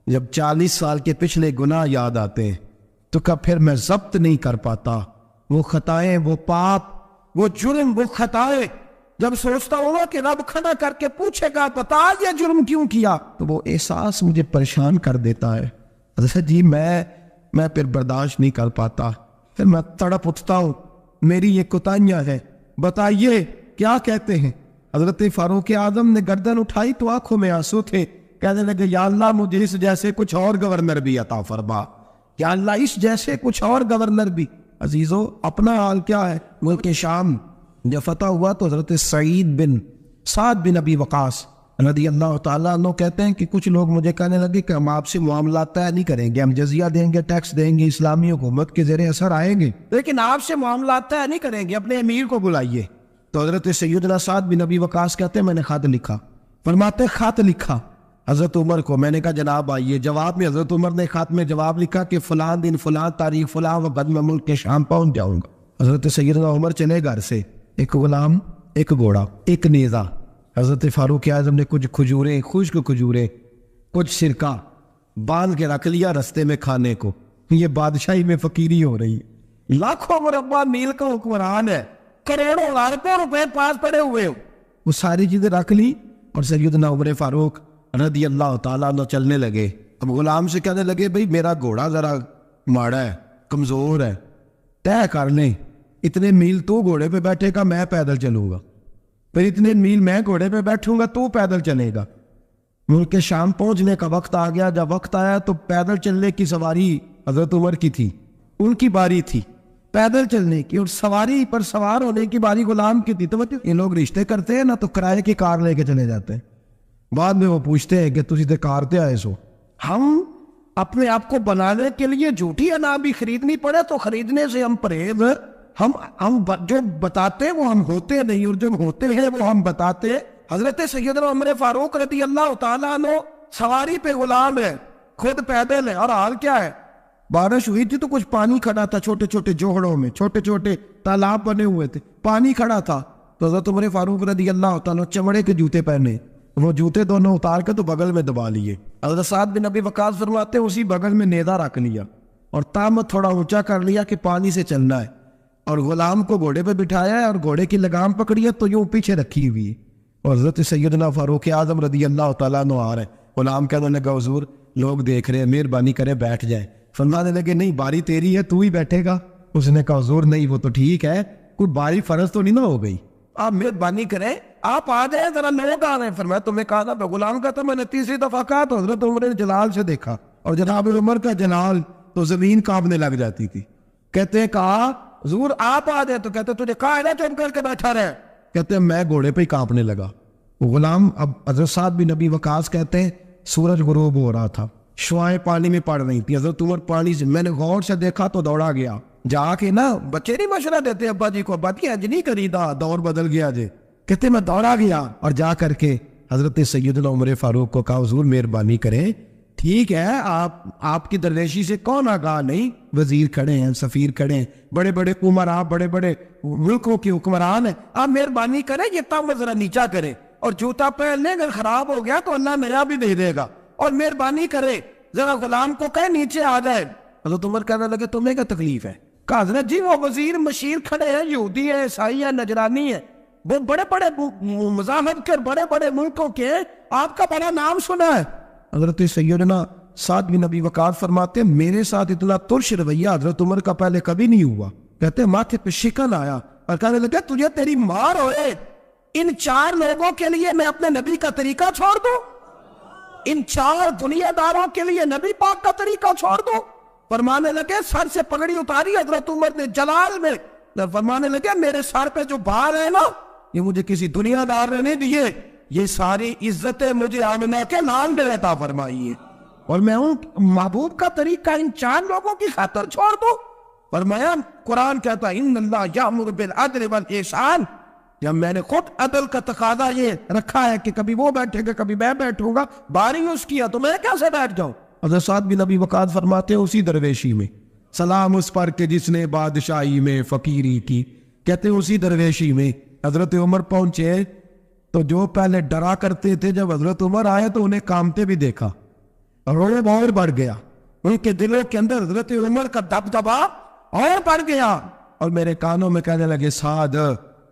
جب 40 سال کے پچھلے گناہ یاد آتے ہیں تو کب پھر میں ضبط نہیں کر پاتا، وہ خطائیں، وہ پاپ، وہ جرم، وہ خطائیں، جب سوچتا ہوں کہ رب کھڑا کر کے پوچھے گا بتا یہ جرم کیوں کیا، تو وہ احساس مجھے پریشان کر دیتا ہے۔ حضرت جی میں پھر برداشت نہیں کر پاتا، پھر میں تڑپ اٹھتا ہوں، میری یہ کوتاہیاں ہیں، بتائیے کیا کہتے ہیں۔ حضرت فاروق اعظم نے گردن اٹھائی تو آنکھوں میں آنسو تھے، کہنے لگے یا اللہ مجھے اس جیسے کچھ اور گورنر بھی عطا فرما، یا اللہ اس جیسے کچھ اور گورنر بھی۔ عزیزو اپنا حال کیا ہے؟ ملک شام جب فتح ہوا تو حضرت سعد بن ابی وقاص رضی اللہ تعالیٰ عنہ کہتے ہیں کہ کچھ لوگ مجھے کہنے لگے کہ ہم آپ سے معاملات طے نہیں کریں گے، ہم جزیہ دیں گے، ٹیکس دیں گے، اسلامی حکومت کے زیر اثر آئیں گے، لیکن آپ سے معاملات طے نہیں کریں گے، اپنے امیر کو بلائیے۔ تو حضرت سیدنا سعد بن ابی وقاص کہتے ہیں میں نے خط لکھا، فرماتے خط لکھا، حضرت عمر کو. میں نے کہا جناب آئیے. جواب میں حضرت عمر نے خط میں جواب لکھا کہ فلاں دن فلاں تاریخ فلاں وقت میں ملک کے شام پہنچ جاؤں گا. حضرت سیدنا عمر چلے گھر سے. ایک غلام، ایک گھوڑا، ایک نیزہ. حضرت فاروق اعظم نے کچھ کھجوریں، خشک کھجوریں، کچھ سرکہ باندھ کے رکھ لیا رستے میں کھانے کو. یہ بادشاہی میں فقیری ہو رہی ہے. لاکھوں مربع میل کا حکمران ہے، کروڑوں لاکھوں روپے پاس پڑے ہوئے ہو. وہ ساری چیزیں رکھ لی اور سیدنا عمر فاروق رضی اللہ تعالیٰ عنہ چلنے لگے. اب غلام سے کہنے لگے بھئی میرا گھوڑا ذرا ماڑا ہے، کمزور ہے، طے کر لیں اتنے میل تو گھوڑے پہ بیٹھے گا، میں پیدل چلوں گا. پھر اتنے میل میں گھوڑے پہ بیٹھوں گا، تو پیدل چلے گا. ملک کے شام پہنچنے کا وقت آ گیا. جب وقت آیا تو پیدل چلنے کی سواری حضرت عمر کی تھی، ان کی باری تھی پیدل چلنے کی، اور سواری پر سوار ہونے کی باری غلام کی تھی. تو یہ لوگ رشتے کرتے ہیں نا تو کرائے کی کار لے کے چلے جاتے ہیں. بعد میں وہ پوچھتے ہیں کہ تجھے تے کار تے آئے سو. ہم اپنے آپ کو بنانے کے لیے جھوٹی انا بھی خریدنی پڑے تو خریدنے سے ہم پرہیز. ہم جو بتاتے ہیں وہ ہم ہوتے نہیں، اور جو ہوتے ہیں وہ ہم بتاتے ہیں. حضرت سیدنا عمر فاروق رضی اللہ تعالیٰ عنہ سواری پہ غلام ہے، خود پیدل ہے. اور حال کیا ہے؟ بارش ہوئی تھی تو کچھ پانی کھڑا تھا چھوٹے چھوٹے جوہڑوں میں، چھوٹے چھوٹے تالاب بنے ہوئے تھے، پانی کھڑا تھا. تو حضرت عمر فاروق رضی اللہ تعالیٰ چمڑے کے جوتے پہنے، وہ جوتے دونوں اتار کے تو بغل میں دبا لیے. حضرت سعد بن ابی وقاص فرماتے ہیں اسی بغل میں نیزہ رکھ لیا اور تامت تھوڑا اونچا کر لیا کہ پانی سے چلنا ہے، اور غلام کو گھوڑے پہ بٹھایا ہے اور گھوڑے کی لگام پکڑی ہے تو یوں پیچھے رکھی ہوئی ہے. اور حضرت سیدنا فاروق اعظم رضی اللہ تعالیٰ عنہ آ رہے ہیں. غلام کہنے لگا حضور لوگ دیکھ رہے ہیں، مہربانی کرے بیٹھ جائیں. فرمانے لگے نہیں باری تیری ہے، تو ہی بیٹھے گا. اس نے کہا حضور نہیں وہ تو ٹھیک ہے، کوئی باری فرض تو نہیں نہ ہو گئی، آپ مہربانی کریں آپ آ جائیں، ذرا لوگ آ رہے ہیں. فرمایا تمہیں کہا تھا. غلام کا تو میں نے تیسری دفعہ کہا تو حضرت عمر نے جلال سے دیکھا، اور جناب عمر کا جلال تو زمین کانپنے لگ جاتی تھی. کہتے ہیں کہا حضور آپ آ جائیں. تو کہتے تجھے کہا ہے نا چپ کر کے بیٹھا رہے. کہتے ہیں میں گھوڑے پہ ہی کانپنے لگا. غلام اب حضرت سعد بن ابی وقاص کہتے ہیں سورج غروب ہو رہا تھا، شعائیں پانی میں پڑ رہی تھی. حضرت عمر پانی سے، میں نے غور سے دیکھا تو دوڑا گیا. جا کے نا بچے نہیں مشورہ دیتے ابا جی کو، ابا جی انج نہیں کریدا، دور بدل گیا جی. کہتے میں دوڑا گیا اور جا کر کے حضرت سیدنا عمر فاروق کو کہا حضور مہربانی کریں، ٹھیک ہے آپ کی درویشی سے کون آگاہ نہیں، وزیر کھڑے ہیں، سفیر کھڑے ہیں، بڑے بڑے عمرا، بڑے بڑے ملکوں کے حکمران ہیں، آپ مہربانی کریں یہ تام ذرا نیچا کریں، اور جوتا پہن لیں، اگر خراب ہو گیا تو اللہ میرا بھی دے دے گا، اور مہربانی کرے ذرا غلام کو کہے نیچے آ جائے. حضرت عمر کہنے لگے تمہیں کیا تکلیف ہے؟ کہا حضرت جی وہ وزیر مشیر کھڑے ہیں، یہودی ہیں، عیسائی ہیں، نجرانی ہیں، وہ بڑے بڑے مزاحمت کر بڑے بڑے ملکوں کے، آپ کا بڑا نام سنا ہے. حضرت سیدنا سعد بن ابی وقاص فرماتے ہیں میرے ساتھ اتنا ترش رویہ حضرت عمر کا پہلے کبھی نہیں ہوا. کہتے ہیں ماتھے پہ شکن آیا اور کہنے لگا تجھے تیری مار ہوئے، ان 4 لوگوں کے لیے میں اپنے نبی کا طریقہ چھوڑ دوں، ان 4 دنیا داروں کے لیے نبی پاک کا طریقہ چھوڑ دوں. فرمانے لگے سر سے پگڑی اتاری حضرت عمر نے جلال میں، فرمانے لگے میرے سر پہ جو بار ہے نا یہ مجھے کسی دنیا دار نے نہیں دیے، یہ ساری عزتیں مجھے آمنہ کے لال نے عطا فرمائی ہے، اور میں ہوں محبوب کا طریقہ ان 4 لوگوں کی خاطر چھوڑ دوں. فرمایا قرآن کہتا ہے ان اللہ یامر بالعدل والاحسان، جب میں نے خود عدل کا تقاضا یہ رکھا ہے کہ کبھی وہ بیٹھے گا کبھی میں بیٹھوں گا، باری اس کیا تو میں کیسے بیٹھ جاؤں. حضرت سعد بن ابی وقاص فرماتے ہیں اسی درویشی میں سلام اس پر کہ جس نے بادشاہی میں فقیری کی. کہتے ہیں اسی درویشی میں حضرت عمر پہنچے تو جو پہلے ڈرا کرتے تھے جب حضرت عمر آئے تو انہیں کامتے بھی دیکھا، روب اور بڑھ گیا، ان کے دلوں کے اندر حضرت عمر کا دبدبا اور بڑھ گیا، اور میرے کانوں میں کہنے لگے سعد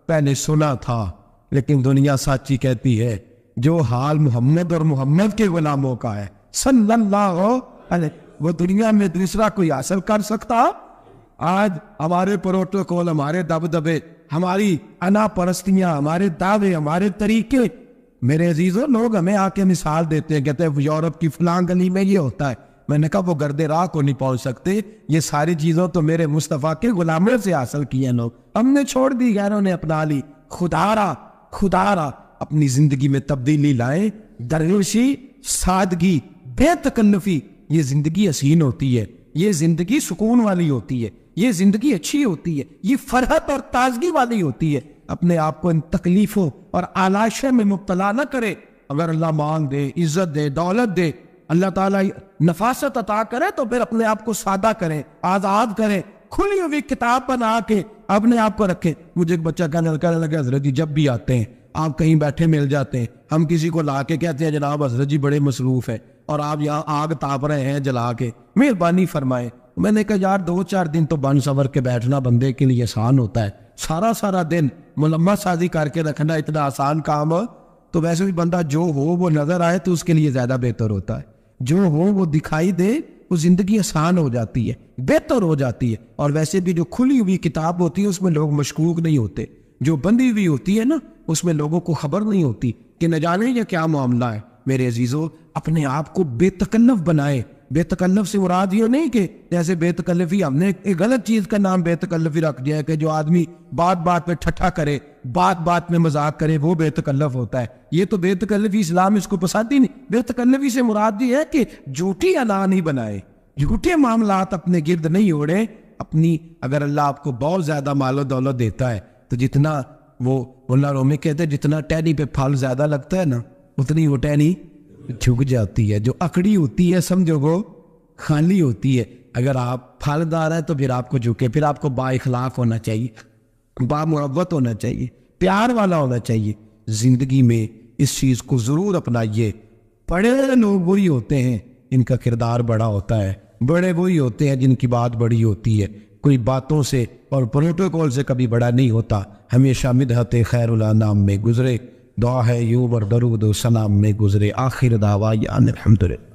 پہلے سنا تھا لیکن دنیا سچی کہتی ہے، جو حال محمد اور محمد کے غلاموں کا ہے صلی اللہ علیہ وہ دنیا میں دوسرا کوئی حاصل کر سکتا. آج ہمارے پروٹوکول، ہمارے دبدبے، ہماری انا پرستیاں، ہمارے دعوے، ہمارے طریقے، میرے عزیزوں لوگ ہمیں آ کے مثال دیتے ہیں، کہتے ہیں یورپ کی فلاں گلی میں یہ ہوتا ہے. میں نے کہا وہ گرد راہ کو نہیں پہنچ سکتے، یہ ساری چیزوں تو میرے مصطفیٰ کے غلاموں سے حاصل کی ہیں. لوگ ہم نے چھوڑ دی، غیروں نے اپنا لی. خدا را اپنی زندگی میں تبدیلی لائیں. درویشی، سادگی، بے تکلفی، یہ زندگی حسین ہوتی ہے، یہ زندگی سکون والی ہوتی ہے، یہ زندگی اچھی ہوتی ہے، یہ فرحت اور تازگی والی ہوتی ہے. اپنے آپ کو ان تکلیفوں اور آلائشوں میں مبتلا نہ کرے. اگر اللہ مال دے، عزت دے، دولت دے، اللہ تعالیٰ نفاست عطا کرے تو پھر اپنے آپ کو سادہ کریں، آزاد کریں، کھلی ہوئی کتاب بنا کے اپنے آپ کو رکھیں۔ مجھے ایک بچہ کہنے لگا حضرت جی جب بھی آتے ہیں آپ کہیں بیٹھے مل جاتے ہیں، ہم کسی کو لا کے کہتے ہیں جناب حضرت جی بڑے مصروف ہیں اور آپ یہاں آگ تاپ رہے ہیں جلا کے، مہربانی فرمائیں۔ میں نے کہا یار 2-4 دن تو بن سور کے بیٹھنا بندے کے لیے آسان ہوتا ہے، سارا دن ملمہ سازی کر کے رکھنا اتنا آسان کام ہو تو ویسے بھی بندہ جو ہو وہ نظر آئے تو اس کے لیے زیادہ بہتر ہوتا ہے، جو ہو وہ دکھائی دے، وہ زندگی آسان ہو جاتی ہے، بہتر ہو جاتی ہے۔ اور ویسے بھی جو کھلی ہوئی کتاب ہوتی ہے اس میں لوگ مشکوک نہیں ہوتے، جو بندی ہوئی ہوتی ہے نا اس میں لوگوں کو خبر نہیں ہوتی کہ نہ جانے یہ کیا معاملہ ہے۔ میرے عزیزو، اپنے آپ کو بے تکلف بنائے۔ بے تکلف سے مراد یہ نہیں کہ جیسے بے تکلفی ہم نے ایک غلط چیز کا نام بے تکلفی رکھ دیا ہے کہ جو آدمی بات پہ ٹھٹھا کرے، بات میں مذاق کرے، وہ بے تکلف ہوتا ہے۔ یہ تو بے تکلفی اسلام اس کو پسند ہی نہیں۔ بے تکلفی سے مراد یہ ہے کہ جھوٹی انا نہیں بنائے، جھوٹے معاملات اپنے گرد نہیں اوڑے۔ اپنی اگر اللہ آپ کو بہت زیادہ مال و دولت دیتا ہے تو جتنا وہ مولانا رومی کہتے ہیں جتنا ٹہنی پہ پھل زیادہ لگتا ہے نا اتنی وہ ٹہنی جھک جاتی ہے، جو اکڑی ہوتی ہے سمجھو وہ خالی ہوتی ہے۔ اگر آپ پھلدار ہیں تو پھر آپ کو جھکے، پھر آپ کو با اخلاق ہونا چاہیے، با محبت ہونا چاہیے، پیار والا ہونا چاہیے۔ زندگی میں اس چیز کو ضرور اپنائیے۔ بڑے لوگ وہی ہوتے ہیں ان کا کردار بڑا ہوتا ہے، بڑے وہی ہوتے ہیں جن کی بات بڑی ہوتی ہے، کوئی باتوں سے اور پروٹوکول سے کبھی بڑا نہیں ہوتا، ہمیشہ مدحت خیر الانام میں گزرے، دعا ہے یوں اور درود و سلام میں گزرے۔ آخر دعویٰ الحمدللہ۔